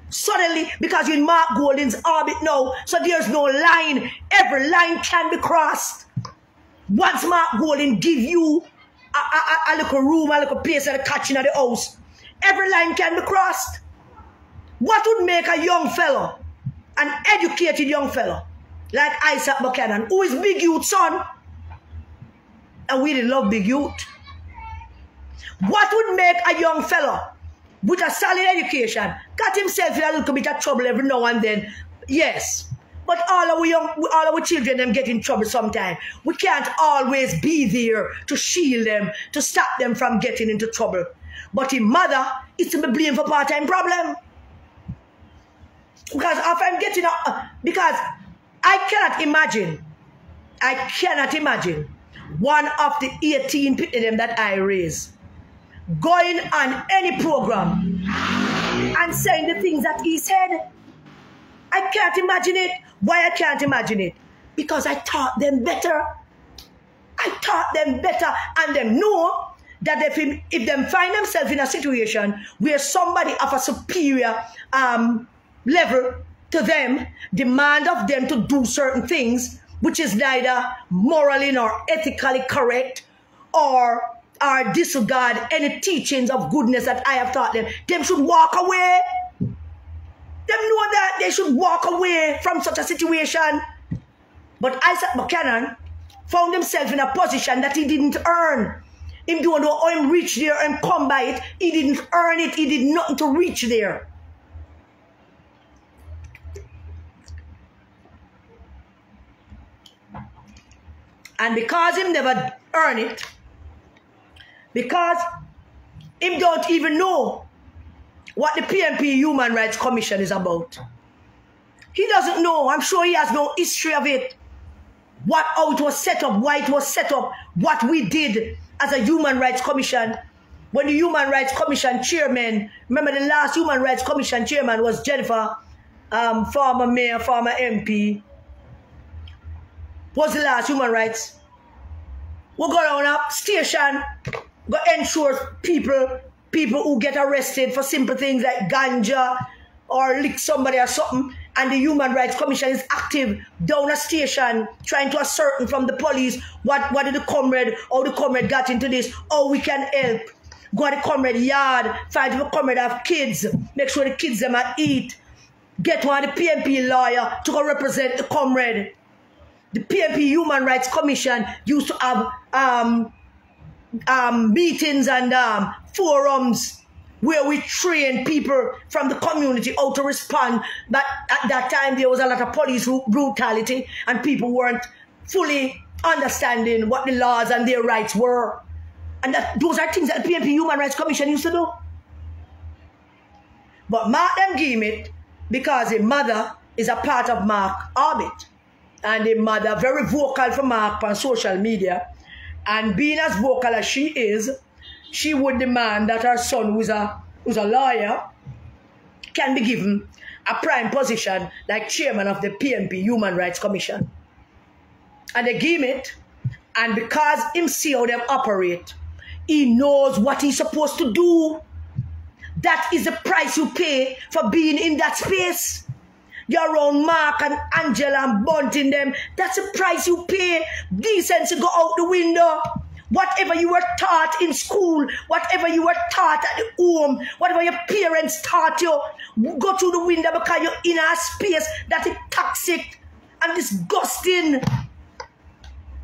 Suddenly, because you're in Mark Golding's orbit now, so there's no line. Every line can be crossed. Once Mark Golding give you a little room, a little place at the catching of the house, every line can be crossed. What would make a young fellow, an educated young fellow, like Isaac Buchanan, who is Big Youth's son, and we love Big Youth, what would make a young fellow with a solid education got himself in a little bit of trouble every now and then? Yes. But all our children them get in trouble sometimes. We can't always be there to shield them, to stop them from getting into trouble. But in mother, it's to be blamed for part-time problem. Because if I'm getting because I cannot imagine one of the 18 people them that I raise going on any program and saying the things that he said. I can't imagine it. Why I can't imagine it? Because I taught them better. I taught them better, and them know that if them find themselves in a situation where somebody of a superior level to them demand of them to do certain things, which is neither morally nor ethically correct, or disregard any teachings of goodness that I have taught them, them should walk away. Them know that they should walk away from such a situation. But Isaac Buchanan found himself in a position that he didn't earn. Him don't know how him reach there and come by it. He didn't earn it. He did nothing to reach there. And because him never earn it, because him don't even know what the PNP Human Rights Commission is about. He doesn't know. I'm sure he has no history of it. How it was set up, why it was set up, what we did as a Human Rights Commission. When the Human Rights Commission chairman, remember the last Human Rights Commission chairman was Jennifer, former mayor, former MP. Was the last Human Rights? We'll go down a station, go ensure people who get arrested for simple things like ganja or lick somebody or something, and the Human Rights Commission is active down a station trying to ascertain from the police what did the comrade, how the comrade got into this, how we can help. Go to the comrade yard, find if the comrade have kids, make sure the kids them eat. get one of the PNP lawyer to go represent the comrade. The PNP Human Rights Commission used to have meetings and forums where we train people from the community how to respond. But at that time, there was a lot of police brutality and people weren't fully understanding what the laws and their rights were. And those are things that the PNP Human Rights Commission used to do. But Mark them give it because his mother is a part of Mark's orbit. And his mother very vocal for Mark on social media. And being as vocal as she is, she would demand that her son, who's a lawyer, can be given a prime position like chairman of the PNP Human Rights Commission. And they give it, and because him see how them operate, he knows what he's supposed to do. That is the price you pay for being in that space. You're around Mark and Angela and Bunting them. That's the price you pay. Decency go out the window. Whatever you were taught in school, whatever you were taught at the home, whatever your parents taught you, go through the window because you're in a space that is toxic and disgusting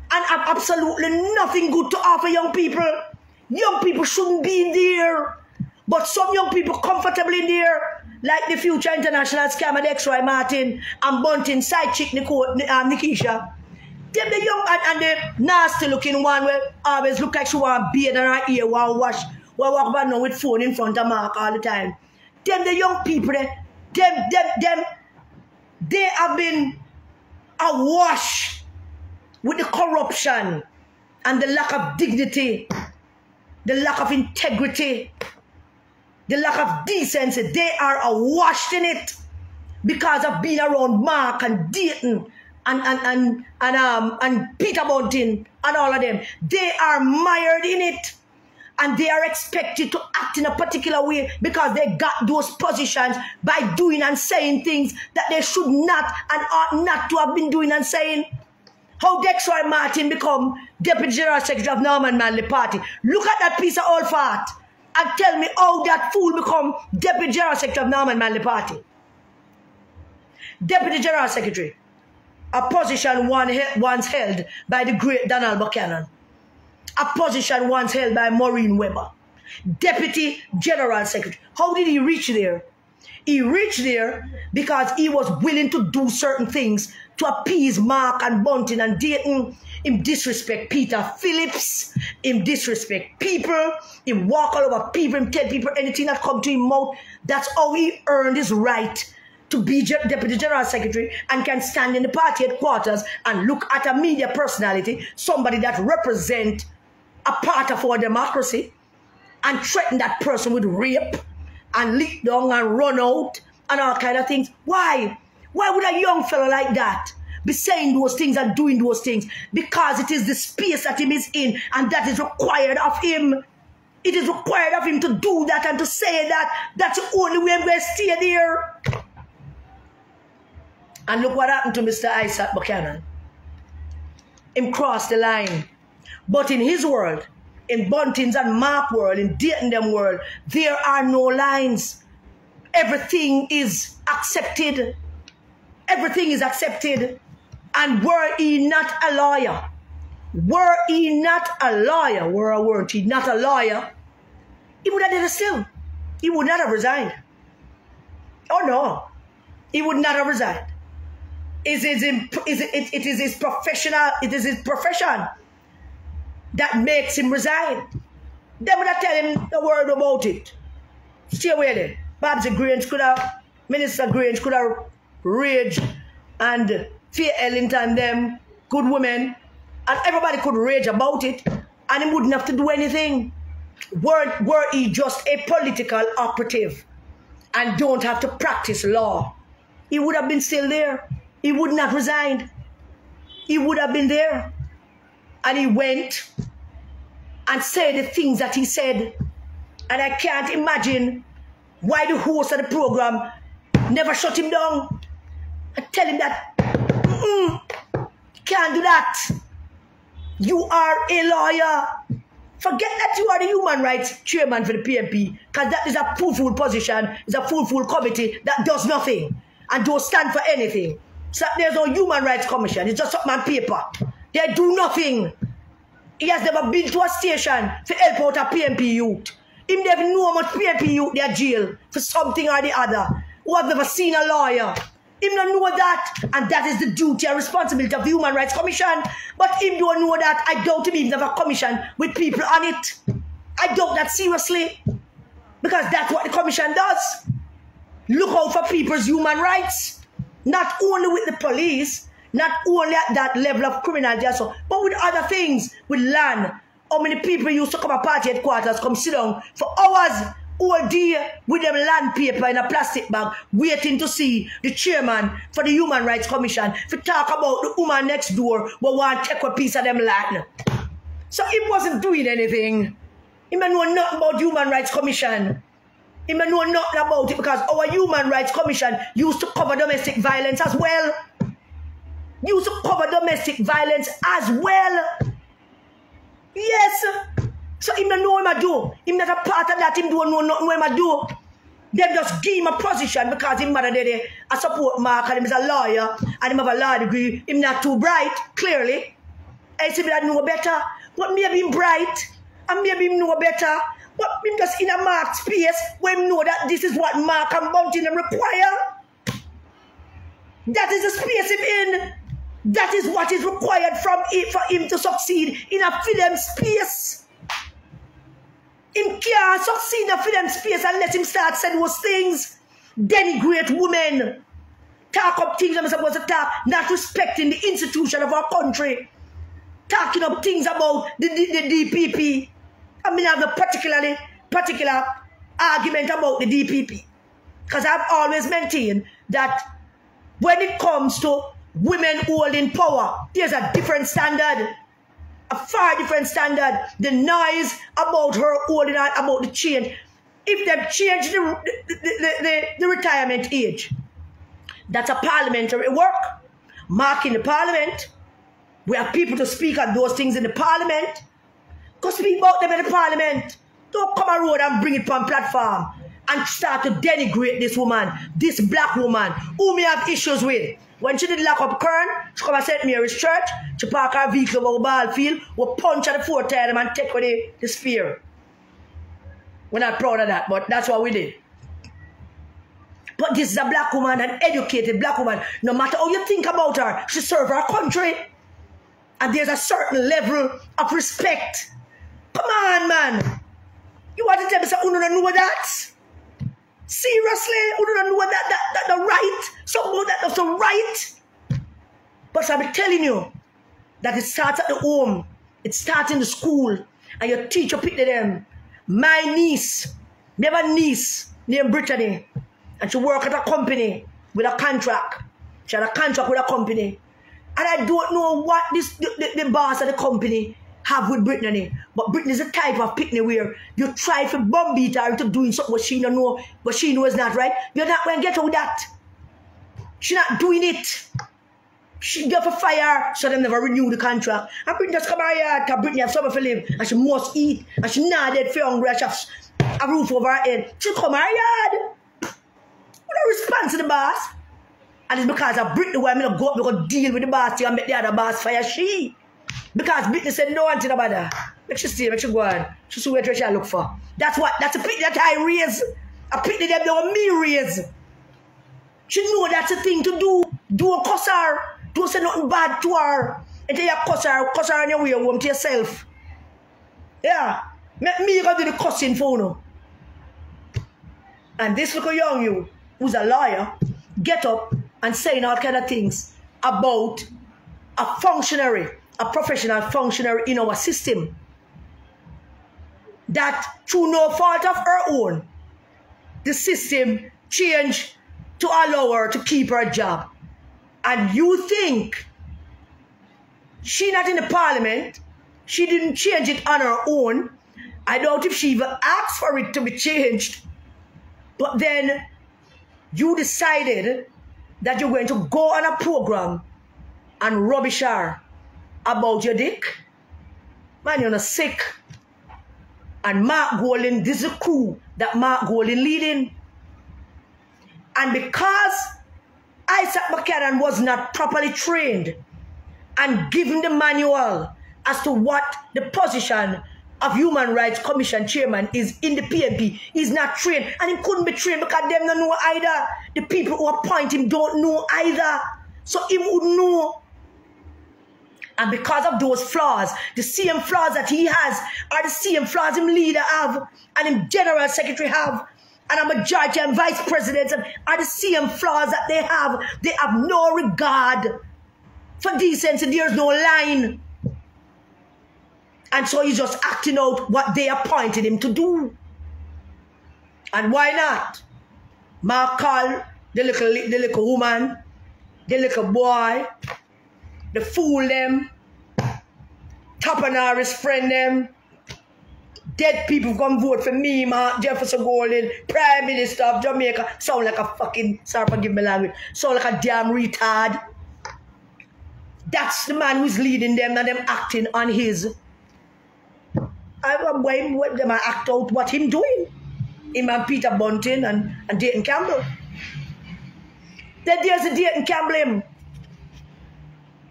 and have absolutely nothing good to offer young people. Young people shouldn't be there. But some young people comfortably in there, like the future international scammer Dexroy Martin and Bunting side chick Nikisha. Them the young and the nasty looking one where always look like she want beard and her ear want wash. Will walk about now with phone in front of Mark all the time. Them the young people, they have been awash with the corruption and the lack of dignity, the lack of integrity, the lack of decency. They are awash in it because of being around Mark and Dayton and Peter Bunting and all of them. They are mired in it. And they are expected to act in a particular way because they got those positions by doing and saying things that they should not and ought not to have been doing and saying. How Dexroy Martin become Deputy General Secretary of Norman Manley Party. Look at that piece of old fart and tell me how that fool become Deputy General Secretary of Norman Manley Party. Deputy General Secretary, a position once held by the great Donald Buchanan. A position once held by Maureen Webber. Deputy General Secretary. How did he reach there? He reached there because he was willing to do certain things to appease Mark and Bunting and Dayton. Him disrespect Peter Phillips. Him disrespect people. Him walk all over people. Him tell people anything that come to him mouth. That's how he earned his right to be Deputy General Secretary and can stand in the party headquarters and look at a media personality, somebody that represents a part of our democracy, and threaten that person with rape and lick down and run out and all kind of things. Why? Why would a young fellow like that be saying those things and doing those things? Because it is the space that he is in and that is required of him. It is required of him to do that and to say that. That's the only way I'm going to stay there. And look what happened to Mr. Isaac Buchanan. Him crossed the line. But in his world, in Bunting's and Mark world, in Dayton them world, there are no lines. Everything is accepted. Everything is accepted. And were he not a lawyer, weren't he not a lawyer, he would have done it still. He would not have resigned. Oh no, he would not have resigned. It is his profession that makes him resign. They would have tell him the word about it. Stay away then. Babsy Grange could have, Minister Grange could have raged, and Faye Ellington, them, good women, and everybody could rage about it, and he wouldn't have to do anything. Were he just a political operative and don't have to practice law, he would have been still there. He would not have resigned. He would have been there. And he went and said the things that he said. And I can't imagine why the host of the program never shut him down and tell him that, you can't do that. You are a lawyer. Forget that you are the human rights chairman for the PNP, because that is a fool position, it's a fool committee that does nothing. and don't stand for anything. So there's no Human Rights Commission. It's just something on paper. They do nothing. He has never been to a station to help out a PNP youth. He never know how much PNP youth they are jail for something or the other. Who have never seen a lawyer. Him don't know that, and that is the duty and responsibility of the Human Rights Commission. But him don't know that. I doubt him even have a commission with people on it. I doubt that seriously. Because that's what the commission does. Look out for people's human rights. Not only with the police, not only at that level of criminal justice, but with other things, with land. How many people used to come to party headquarters, come sit down for hours, all day with them land paper in a plastic bag, waiting to see the chairman for the Human Rights Commission to talk about the woman next door who want to take a piece of them land. So he wasn't doing anything. He may know nothing about Human Rights Commission. He may know nothing about it because our Human Rights Commission used to cover domestic violence as well. Used to cover domestic violence as well. Yes. So he may know what I do. Him not a part of that. Him don't know nothing what I do. Them just give him a position because him mother did a support mark and him is a lawyer and him have a law degree. Him not too bright, clearly. I say that know better. But maybe him bright and maybe him know better. But him just in a marked space where him know that this is what mark and bounty them require. That is the space him in. That is what is required from it for him to succeed in a film space. Him can't succeed in a film space unless him start saying those things. Denigrate women. Talk up things I'm supposed to talk, not respecting the institution of our country. Talking up things about the DPP. I mean, I have a particular argument about the DPP. Because I've always maintained that when it comes to women holding power, there's a different standard. A far different standard. The noise about her holding on, about the change. If they change the retirement age, that's a parliamentary work. Marking the parliament. We have people to speak on those things in the parliament. Go speak about them in the parliament. Don't come a road and bring it on platform and start to denigrate this woman, this black woman, who may have issues with. When she did lock up Kern, she come and St. Mary's Church, she park her vehicle over the ball field, we punch at the 4 time and take away the spear. We're not proud of that, but that's what we did. But this is a black woman, an educated black woman. No matter how you think about her, she serves her country. And there's a certain level of respect. Come on, man. You want to tell me something you don't know that? Seriously? You don't know that the right? Something that's the right? But I'm telling you that it starts at the home. It starts in the school. And your teacher picked them. My niece, we have a niece named Brittany. And she worked at a company with a contract. She had a contract with a company. And I don't know what the boss of the company have with Brittany. But Brittany is a type of Pitney where you try to bomb beat her into doing something what she don't know, but she knows not right. You're not going to get out of that. She's not doing it. She get for fire, so they never renew the contract. And Brittany just come out here because Brittany have something to live. And she must eat. And she not dead for hungry. And she has a roof over her head. She come out here. What a response to the boss. And it's because of Brittany why I'm going to go up and deal with the boss and make the other boss fire she. Because Brittany said no one thing about her. Make she stay, make she go on. She see what she look for. That's a Brittany that I raise. A Brittany that they want me raise. She know that's a thing to do. Don't cuss her. Don't say nothing bad to her. And you cuss her on your way home to yourself. Yeah. Make me go do the cussing for you. And this little young you, who's a lawyer, get up and saying all kind of things about a functionary, a professional functionary in our system that through no fault of her own, the system changed to allow her to keep her job. And you think she not in the parliament, she didn't change it on her own. I doubt if she even asked for it to be changed. But then you decided that you're going to go on a program and rubbish her about your dick. Man, you're not sick. And Mark Golding, this is a crew that Mark Golding leading. And because Isaac Buchanan was not properly trained and given the manual as to what the position of Human Rights Commission chairman is in the PNP. He's not trained, and he couldn't be trained because them don't know either. The people who appoint him don't know either. So he would know. And because of those flaws, the same flaws that he has are the same flaws him leader have, and him general secretary have, and a majority and vice presidents are the same flaws that they have. They have no regard for decency. There's no line. And so he's just acting out what they appointed him to do. And why not? Mark call the little woman, the little boy, the fool them, Tapanaris friend them, dead people come vote for me, Mark Jefferson Golden, Prime Minister of Jamaica. Sound like a fucking, sorry for giving me language, sound like a damn retard. That's the man who's leading them and them acting on his. I'm waiting with them and act out what him doing. Him and Peter Bunting and Dayton Campbell. Then there's a Dayton Campbell him.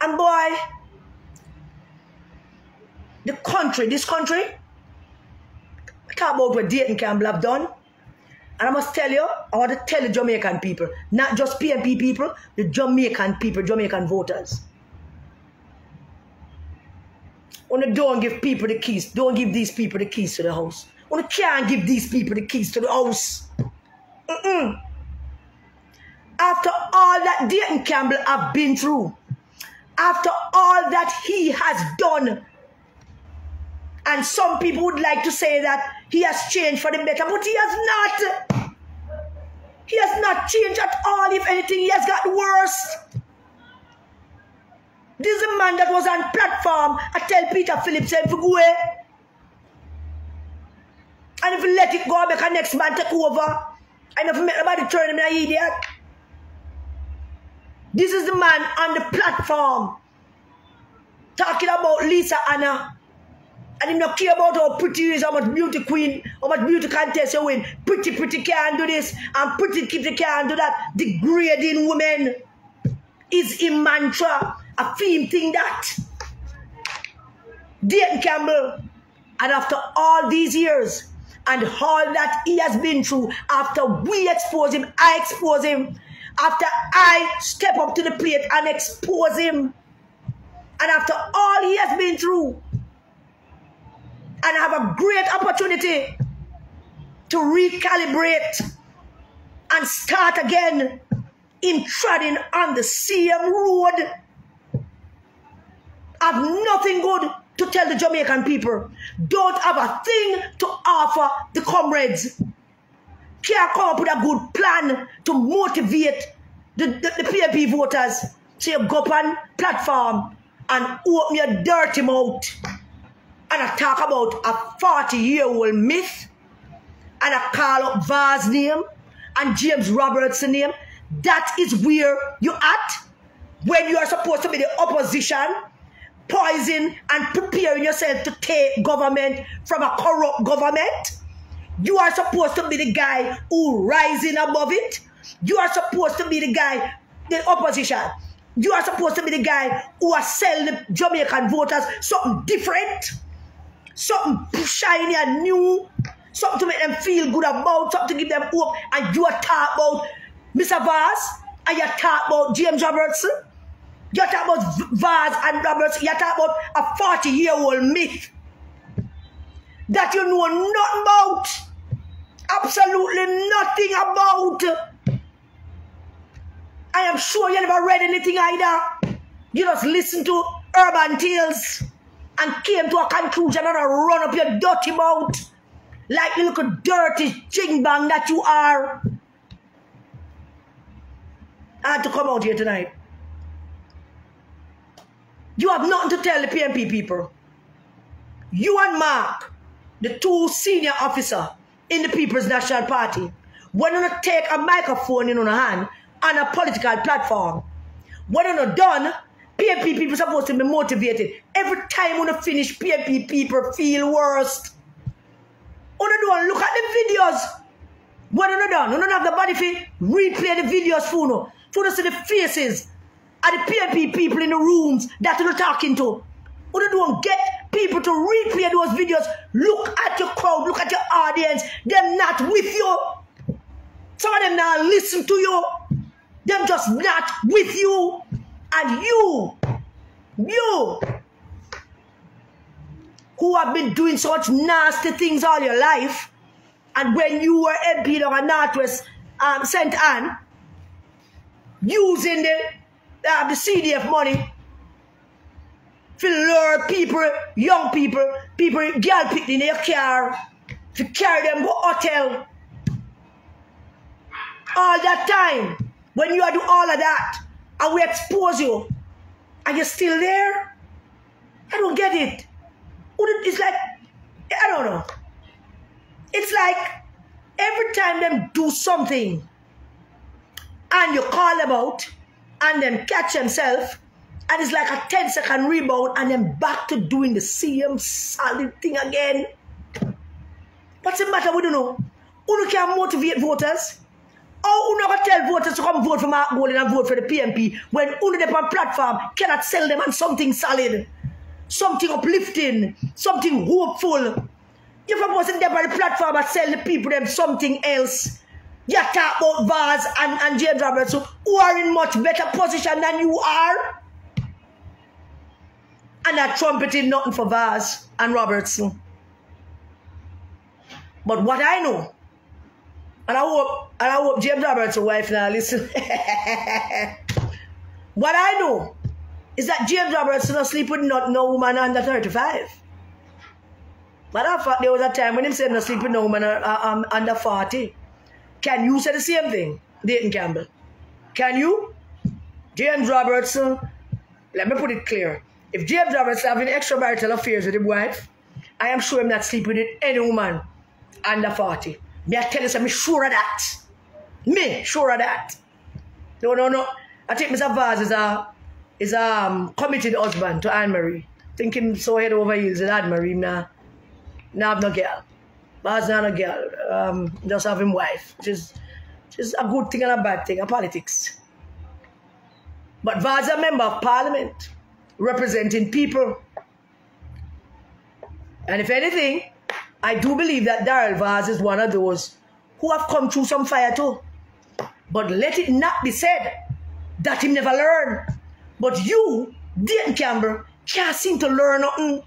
And boy, this country, I talk about what Dayton Campbell have done. And I must tell you, I want to tell the Jamaican people, not just PNP people, the Jamaican people, Jamaican voters. When don't give people the keys, don't give these people the keys to the house. When you can't give these people the keys to the house. After all that Dayton Campbell have been through, after all that he has done, and some people would like to say that he has changed for the better, but he has not. He has not changed at all. If anything, he has got worse. This is a man that was on platform. I tell Peter Phillips if you go away. And if you let it go, make a next man take over. And if you make nobody turn him an idiot. This is the man on the platform talking about Lisa Anna. And he don't care about how pretty you is, how much beauty queen, how much beauty contest you win. Pretty can't do this, and pretty can't do that. Degrading women is a mantra. A theme thing that. Dayton Campbell, and after all these years, and all that he has been through, after we expose him, I expose him, after I step up to the plate and expose him, and after all he has been through, and have a great opportunity to recalibrate and start again in treading on the same road, have nothing good to tell the Jamaican people. Don't have a thing to offer the comrades. Can't come up with a good plan to motivate the PNP voters. So you go up on platform and open your dirty mouth and I talk about a 40-year-old myth and I call up Vaz's name and James Roberts' name. That is where you at when you are supposed to be the opposition, poison and preparing yourself to take government from a corrupt government. You are supposed to be the guy who rising above it. You are supposed to be the guy, the opposition. You are supposed to be the guy who are selling the Jamaican voters something different, something shiny and new, something to make them feel good about, something to give them hope. And you are talking about Mr. Vaz, and you talk about James Robertson. You talk about Vaz and Roberts. You talk about a 40-year-old myth that you know nothing about. Absolutely nothing about. I am sure you never read anything either. You just listen to urban tales and came to a conclusion and run up your dirty mouth like the little dirty jingbang that you are. I had to come out here tonight. You have nothing to tell the PNP people. You and Mark, the two senior officers in the People's National Party, when you take a microphone in your hand on a political platform, when you're not done, PNP people are supposed to be motivated. Every time when you finish, PNP people feel worse. When you don't look at the videos, when you're not done, you don't have the body for replay the videos for For us to see the faces of the PNP people in the rooms that you're talking to. You don't get people to replay those videos. Look at your crowd, look at your audience. They're not with you. Some of them now listen to you. Them just not with you. And you, who have been doing such nasty things all your life, and when you were MP on Northwest St. Anne, using the CDF money to lure people, young people, girl picked in their car, to carry them to hotel. All that time, when you do all of that, and we expose you, are you still there? I don't get it. It's like, I don't know. It's like every time them do something and you call them out and then catch themselves and it's like a 10-second rebound and then back to doing the same solid thing again. What's the matter with you know? You can motivate voters. Or you never tell voters to come vote for Mark Golding and vote for the PNP when only the platform cannot sell them on something solid, something uplifting, something hopeful. You're supposed to on the platform and sell the people them something else. You talk about Vaz and James Robertson, who are in much better position than you are. And that trumpeting nothing for Vaz and Robertson. But what I know, and I hope James Robertson's wife now listen. What I know is that James Robertson don't sleep with no woman under 35. Matter of fact, there was a time when him said no sleep with no woman under 40. Can you say the same thing, Dayton Campbell? Can you? James Robertson, let me put it clear. If James Robertson having extramarital affairs with his wife, I am sure him not sleeping with any woman under 40. Me I tell you, I'm sure of that. Me sure of that. No. I think Mr. Vaz is a committed husband to Anne-Marie. Thinking so head over heels with Anne-Marie now. Now have no girl. Vaz not a girl. Just have him wife. Which is a good thing and a bad thing, a politics. But Vaz is a member of parliament, representing people. And if anything, I do believe that Darrell Vaz is one of those who have come through some fire too. But let it not be said that he never learned. But you, Dayton Campbell, can't seem to learn nothing.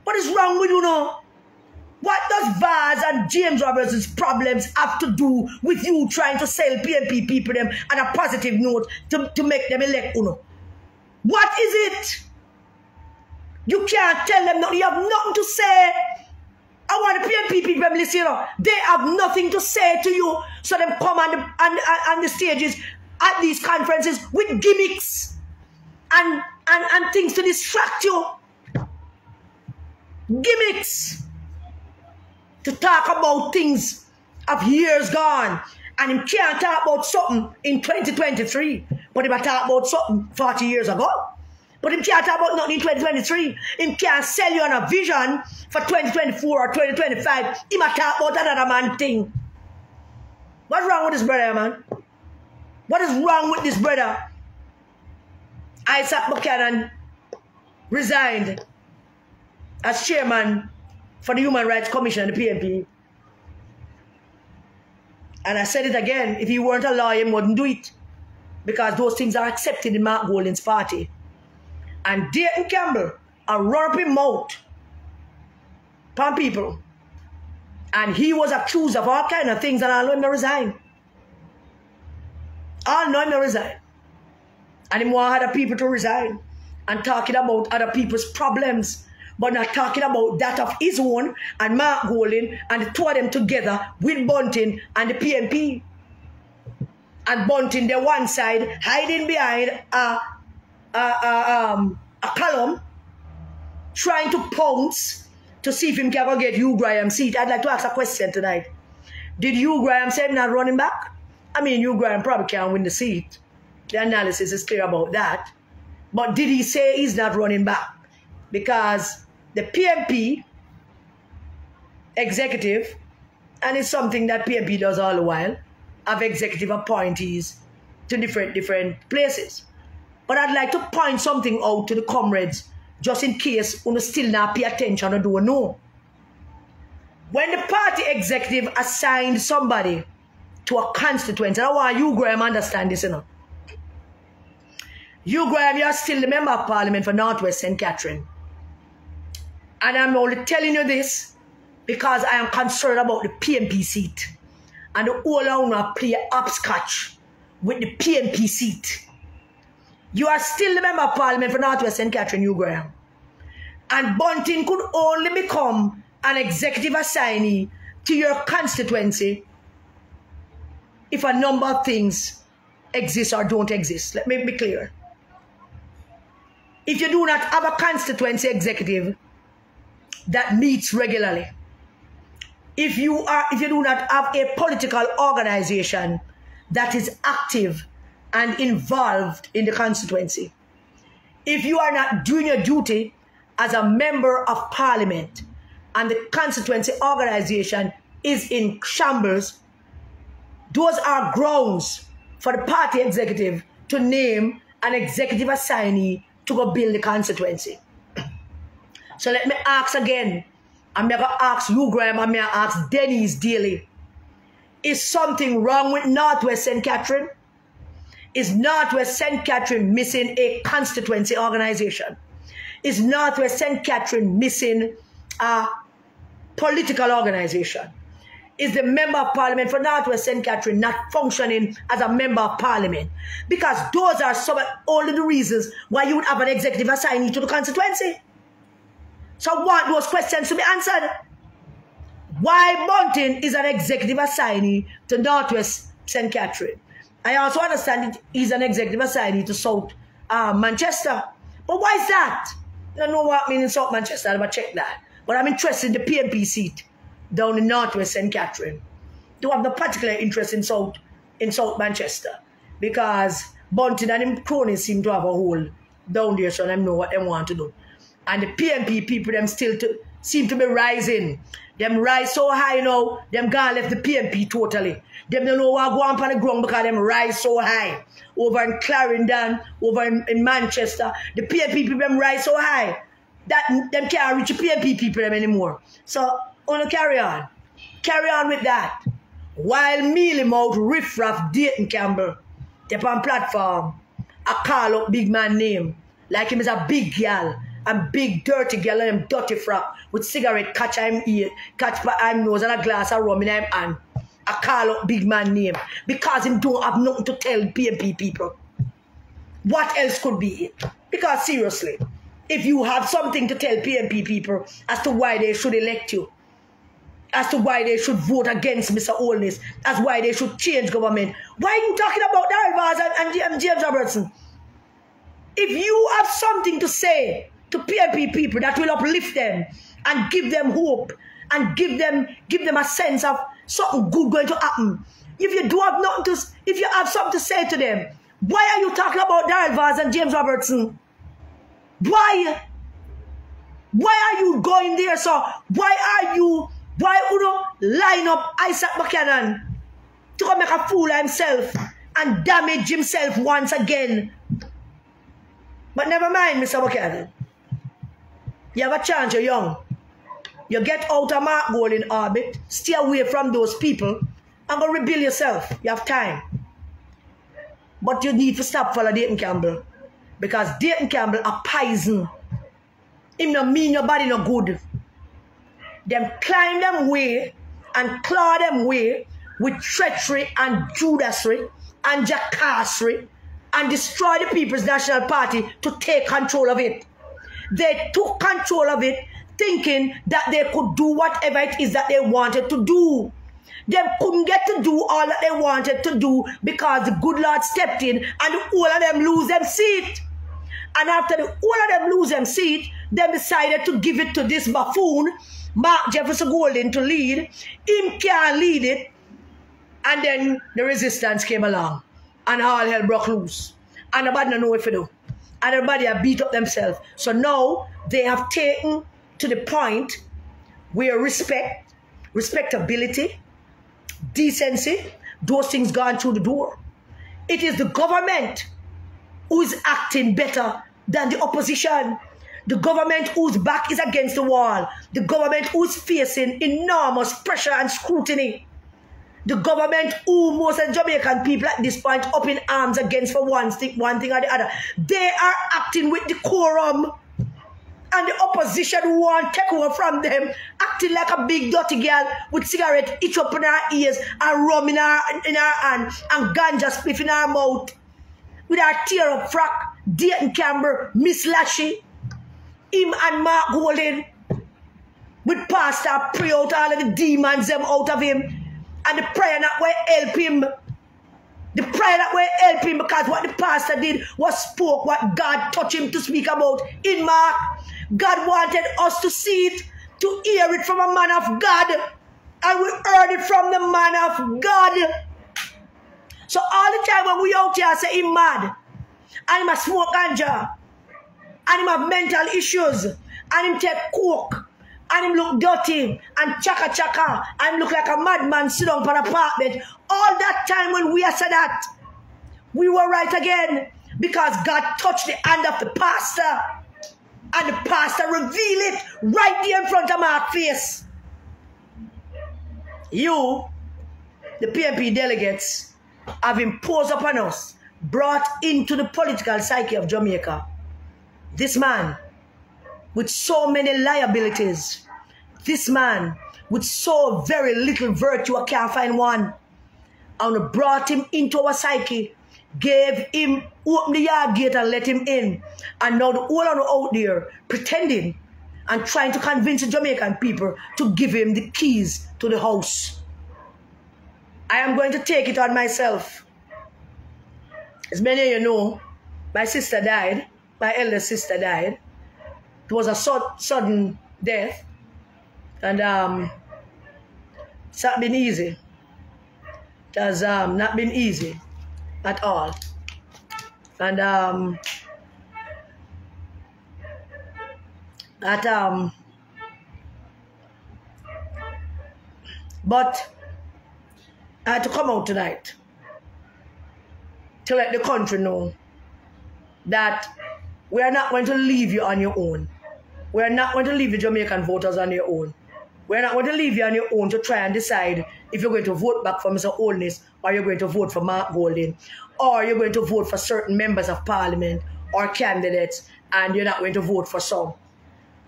What is wrong with you now? What does Vaz and James Robertson's problems have to do with you trying to sell PNP people them on a positive note to make them elect Uno? What is it? You can't tell them nothing. You have nothing to say. I want the PNP people to listen. They have nothing to say to you. So them come on the stages at these conferences with gimmicks and things to distract you. Gimmicks. To talk about things of years gone. And him can't talk about something in 2023. But he might talk about something 40 years ago. But him can't talk about nothing in 2023. Him can't sell you on a vision for 2024 or 2025. He might talk about another man thing. What's wrong with this brother, man? What is wrong with this brother? Isaac Buchanan resigned as chairman for the Human Rights Commission, the PNP. And I said it again, if he weren't a lawyer, he wouldn't do it. Because those things are accepted in Mark Golding's party. And Dayton Campbell are run up his mouth from people. And he was accused of all kind of things, and I know him to resign. I know him to resign. And he want other people to resign. And talking about other people's problems, but not talking about that of his own and Mark Golding and the two of them together with Bunting and the PNP. And Bunting, the one side, hiding behind a column, trying to pounce to see if him can go get Hugh Graham's seat. I'd like to ask a question tonight. Did Hugh Graham say him not running back? I mean, Hugh Graham probably can't win the seat. The analysis is clear about that. But did he say he's not running back? Because the PNP executive, and it's something that PNP does all the while, have executive appointees to different places. But I'd like to point something out to the comrades, just in case you still not pay attention or don't know. When the party executive assigned somebody to a constituency, I want you, Graham, understand this, you know. You, Graham, you're still the member of parliament for Northwest St. Catherine. And I'm only telling you this because I am concerned about the PNP seat. And the whole owner play hopscotch with the PNP seat. You are still the member of parliament for Northwest St. Catherine, you, Graham. And Bunting could only become an executive assignee to your constituency if a number of things exist or don't exist. Let me be clear. If you do not have a constituency executive that meets regularly, if you do not have a political organization that is active and involved in the constituency, if you are not doing your duty as a member of parliament and the constituency organization is in shambles, those are grounds for the party executive to name an executive assignee to go build the constituency. So let me ask again. I'm never ask you, Graham, I'm going to ask Dennis daily. Is something wrong with Northwest St. Catherine? Is Northwest St. Catherine missing a constituency organization? Is Northwest St. Catherine missing a political organization? Is the member of parliament for Northwest St. Catherine not functioning as a member of parliament? Because those are some of all of the reasons why you would have an executive assignee to the constituency. So I want those questions to be answered. Why Bunting is an executive assignee to Northwest St. Catherine? I also understand that he's an executive assignee to South Manchester. But why is that? I don't know what I mean in South Manchester, I'll check that. But I'm interested in the PNP seat down in Northwest St. Catherine. Do have no particular interest in South Manchester. Because Bunting and him cronies seem to have a hole down there, so I know what they want to do. And the PNP people, them still seem to be rising. Them rise so high now, them gone left the PNP totally. Them don't know what go on the ground because them rise so high. Over in Clarendon, over in Manchester, the PNP people, them rise so high that them can't reach the PNP people them anymore. So, wanna carry on. Carry on with that. While mealy mouth riffraff Dayton Campbell, they on platform, I call up big man name, like him is a big gal. And big dirty girl and him dirty frock with cigarette catch him ear, catch by him nose and a glass of rum in him hand. I call up big man name because him don't have nothing to tell PNP people. What else could be it? Because seriously, if you have something to tell PNP people as to why they should elect you, as to why they should vote against Mr. Holness, as why they should change government, why are you talking about Darvaz and James Robertson? If you have something to say to PNP people that will uplift them and give them hope and give them a sense of something good going to happen. If you do have nothing to, if you have something to say to them, why are you talking about Darrell Vaz and James Robertson? Why are you going there? So why would you line up Isaac Buchanan to come make a fool of himself and damage himself once again? But never mind, Mr. Buchanan. You have a chance, you're young. You get out of Mark Gold in orbit, stay away from those people, and go rebuild yourself. You have time. But you need to stop following Dayton Campbell. Because Dayton Campbell a poison. Him no mean nobody no good. Them climb them way and claw them way with treachery and judassery and jackassery and destroy the People's National Party to take control of it. They took control of it thinking that they could do whatever it is that they wanted to do. They couldn't get to do all that they wanted to do because the good Lord stepped in and all of them lose them seat. And after all of them lose them seat, they decided to give it to this buffoon, Mark Jefferson Golden, to lead. Him can't lead it. And then the resistance came along and all hell broke loose. And nobody know what to do. And everybody have beat up themselves. So now they have taken to the point where respectability, decency, those things gone through the door. It is the government who is acting better than the opposition. The government whose back is against the wall. The government who is facing enormous pressure and scrutiny. The government who most of the Jamaican people at this point up in arms against for one thing or the other. They are acting with decorum. And the opposition who want to take over from them, acting like a big dirty girl with cigarette itch up in her ears and rum in her hand and ganja spliff in her mouth. With her tear up frock, Dayton Campbell, Miss Lashy, him and Mark Golden, with pastor pray out all of the demons them out of him. And the prayer that will help him. The prayer that will help him because what the pastor did was spoke what God touched him to speak about in Mark. God wanted us to see it, to hear it from a man of God. And we heard it from the man of God. So all the time when we out here say he's mad, and he must smoke ganja, and he have mental issues, and him take coke, and him look dirty, and chaka, and him look like a madman sit down for an apartment. All that time when we said that, we were right again, because God touched the hand of the pastor, and the pastor revealed it right there in front of my face. You, the PNP delegates, have imposed upon us, brought into the political psyche of Jamaica, this man with so many liabilities, this man with so very little virtue, I can't find one, and brought him into our psyche, gave him, opened the yard gate and let him in, and now the whole of out there pretending and trying to convince the Jamaican people to give him the keys to the house. I am going to take it on myself. As many of you know, my sister died, my elder sister died. It was a sudden death, and it's not been easy. It has not been easy at all. And but I had to come out tonight to let the country know that we are not going to leave you on your own. We are not going to leave the Jamaican voters on your own. We are not going to leave you on your own to try and decide if you're going to vote back for Mr. Holness, or you're going to vote for Mark Golden, or you're going to vote for certain members of parliament or candidates, and you're not going to vote for some.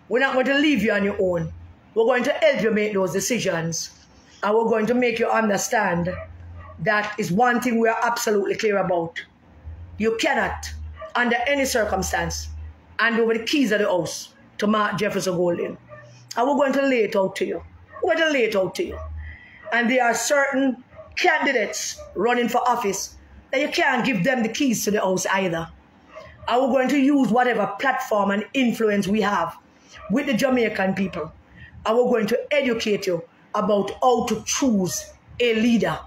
We're not going to leave you on your own. We're going to help you make those decisions, and we're going to make you understand that is one thing we are absolutely clear about. You cannot, under any circumstance, hand over the keys of the house to Mark Jefferson Golden. And we're going to lay it out to you. We're going to lay it out to you. And there are certain candidates running for office that you can't give them the keys to the house either. And we're going to use whatever platform and influence we have with the Jamaican people. And we're going to educate you about how to choose a leader.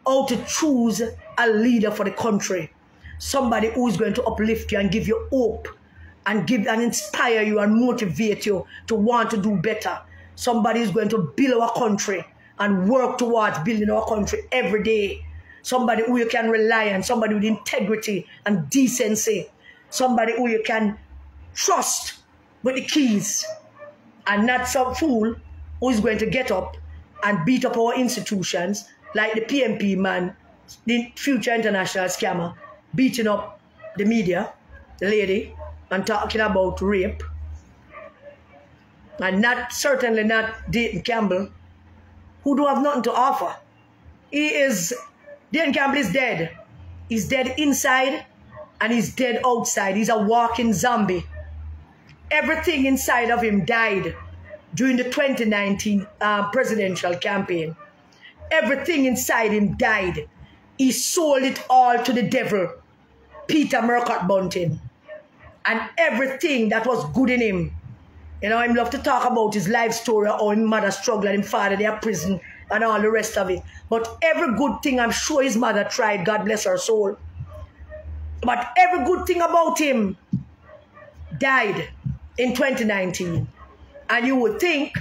How to choose a leader for the country. Somebody who's going to uplift you and give you hope, and give and inspire you and motivate you to want to do better. Somebody who's going to build our country and work towards building our country every day. Somebody who you can rely on, somebody with integrity and decency. Somebody who you can trust with the keys, and not some fool who is going to get up and beat up our institutions like the PNP man, the future international scammer, beating up the media, the lady, and talking about rape. And certainly not Dayton Campbell, who don't have nothing to offer. Dayton Campbell is dead. He's dead inside and he's dead outside. He's a walking zombie. Everything inside of him died during the 2019 presidential campaign. Everything inside him died. He sold it all to the devil, Peter Murcott Bunting. And everything that was good in him. You know, him love to talk about his life story, how his mother struggled and his father in prison and all the rest of it. But every good thing, I'm sure his mother tried, God bless her soul. But every good thing about him died in 2019. And you would think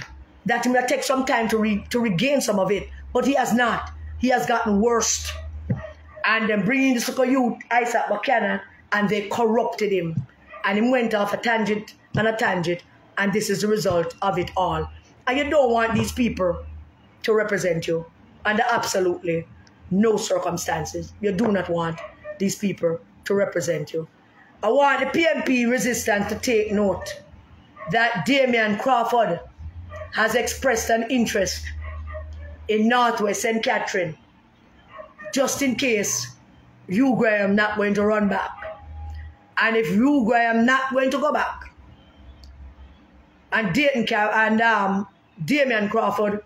that it will take some time to regain some of it. But he has not. He has gotten worse. and then bringing the Sukkot youth, Isaac Buchanan, and they corrupted him. And he went off a tangent, and this is the result of it all. And you don't want these people to represent you under absolutely no circumstances. You do not want these people to represent you. I want the PNP resistance to take note that Damian Crawford has expressed an interest in Northwest St. Catherine, just in case Hugh Graham not going to run back. And if Hugh Graham not going to go back, and Damian Crawford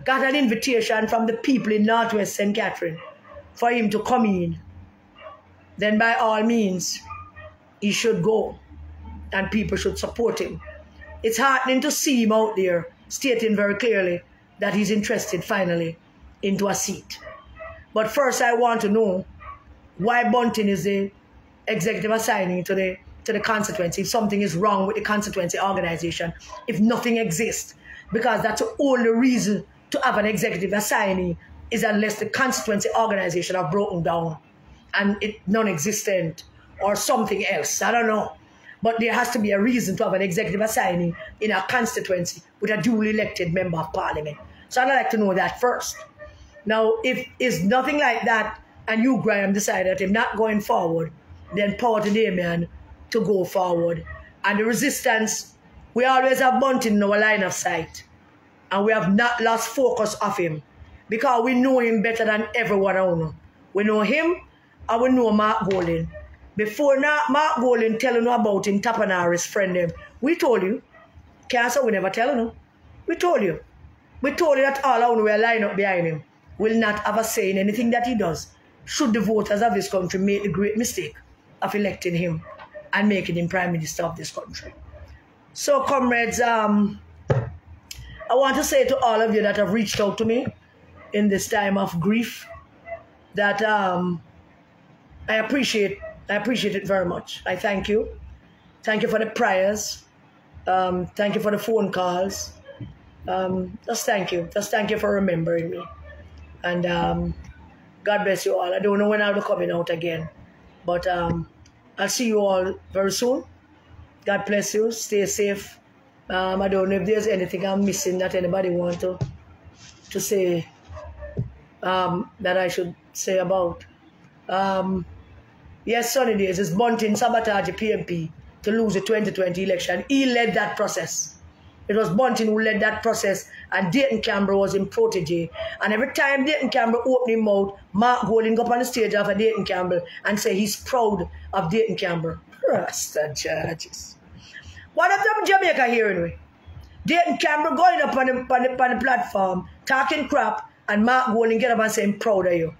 got an invitation from the people in Northwest St. Catherine for him to come in, then by all means, he should go and people should support him. It's heartening to see him out there stating very clearly that he's interested finally into a seat. But first I want to know why Bunting is the executive assignee to the constituency, if something is wrong with the constituency organization, if nothing exists. Because that's the only reason to have an executive assignee is unless the constituency organization have broken down and it's non-existent or something else. I don't know. But there has to be a reason to have an executive assignee in a constituency with a duly elected member of parliament. So I'd like to know that first. Now, if it's nothing like that and Hugh Graham decided him not going forward, then power to Damian to go forward. And the resistance, we always have Bunting in our line of sight. And we have not lost focus of him because we know him better than everyone else. We know him and we know Mark Golding. Before now, Mark Golding telling you about him, Tapanari's friend him, we told you. Can't say we never tell you. We told you. We told you that all our we line up behind him will not have a say in anything that he does. Should the voters of this country make the great mistake of electing him and making him Prime Minister of this country. So, comrades, I want to say to all of you that have reached out to me in this time of grief that I appreciate it very much. I thank you. Thank you for the prayers. Thank you for the phone calls. Just thank you. Just thank you for remembering me. And God bless you all. I don't know when I'll be coming out again. But I'll see you all very soon. God bless you. Stay safe. I don't know if there's anything I'm missing that anybody want to say that I should say about. Yes, Sunny Days is Bunting sabotage the PNP to lose the 2020 election. He led that process. It was Bunting who led that process, and Dayton Campbell was in protege. And every time Dayton Campbell opened his mouth, Mark Golding go up on the stage after Dayton Campbell and say he's proud of Dayton Campbell. Rasta judges. What have them Jamaica here anyway? Dayton Campbell going up on the platform, talking crap, and Mark Golding get up and say, I'm proud of you.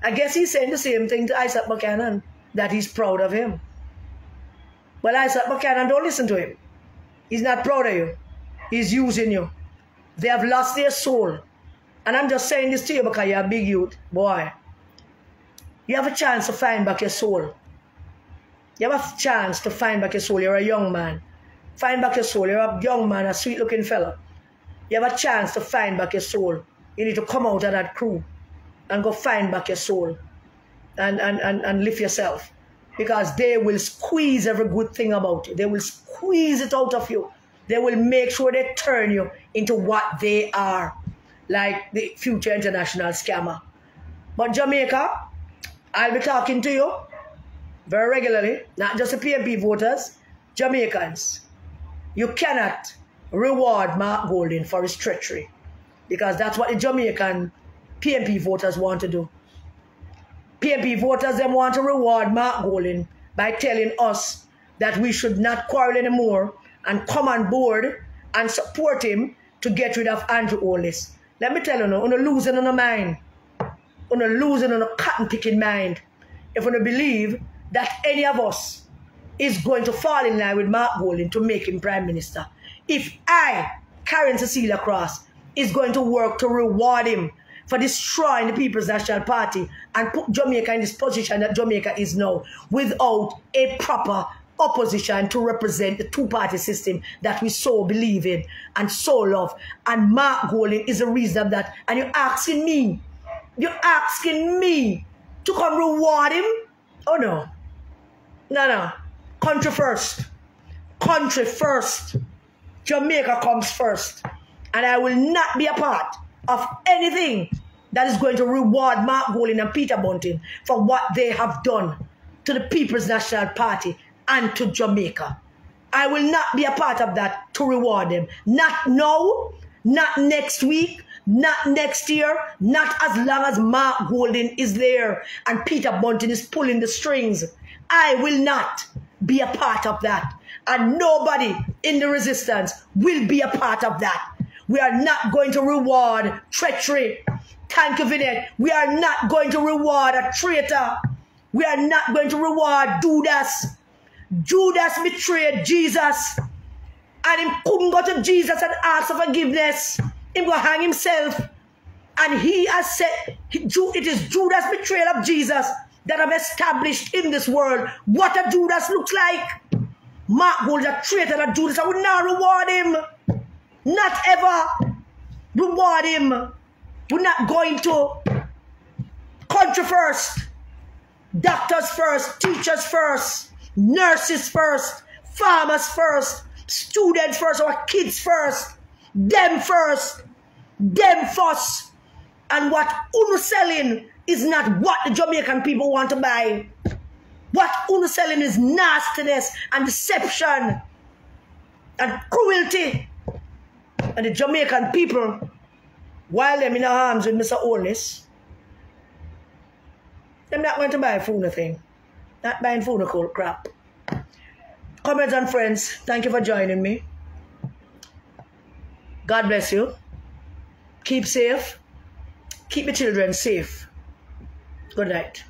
I guess he's saying the same thing to Isaac Buchanan, that he's proud of him. Well, Isaac Buchanan, don't listen to him. He's not proud of you. He's using you. They have lost their soul. And I'm just saying this to you because you're a big youth. Boy, you have a chance to find back your soul. You have a chance to find back your soul. You're a young man. Find back your soul. You're a young man, a sweet-looking fella. You have a chance to find back your soul. You need to come out of that crew and go find back your soul and lift yourself. Because they will squeeze every good thing about you. They will squeeze it out of you. They will make sure they turn you into what they are, like the future international scammer. But Jamaica, I'll be talking to you very regularly, not just the PNP voters, Jamaicans. You cannot reward Mark Golding for his treachery, because that's what the Jamaican PNP voters want to do. PNP voters, they want to reward Mark Golding by telling us that we should not quarrel anymore and come on board and support him to get rid of Andrew Holness. Let me tell you now, you're losing on a mind. You're losing on a cotton-picking mind. If you believe that any of us is going to fall in line with Mark Golding to make him Prime Minister. If I, Karen Cecilia Cross, is going to work to reward him for destroying the People's National Party and put Jamaica in this position that Jamaica is now without a proper opposition to represent the two-party system that we so believe in and so love. And Mark Golding is the reason of that. And you're asking me You're asking me to come reward him? Oh no. No. Country first. Country first. Jamaica comes first. And I will not be a part of anything that is going to reward Mark Golding and Peter Bunting for what they have done to the People's National Party and to Jamaica. I will not be a part of that to reward them. Not now, not next week, not next year, not as long as Mark Golding is there and Peter Bunting is pulling the strings. I will not be a part of that. And nobody in the resistance will be a part of that. We are not going to reward treachery. Thank you, Vinette. We are not going to reward a traitor. We are not going to reward Judas. Judas betrayed Jesus. And he couldn't go to Jesus and ask for forgiveness. He will hang himself. And he has said, it is Judas' betrayal of Jesus that have established in this world what a Judas looks like. Mark Gold, a traitor, that Judas, I will not reward him. Not ever reward him. We're not going to. Country first. Doctors first. Teachers first. Nurses first. Farmers first. Students first. Our kids first. Them first. Them first. And what Uno selling is not what the Jamaican people want to buy. What Uno selling is nastiness and deception and cruelty. And the Jamaican people, while they're in arms with Mr. Holness, they're not going to buy food thing. Not buying food or cold crap. Comments and friends, thank you for joining me. God bless you. Keep safe. Keep the children safe. Good night.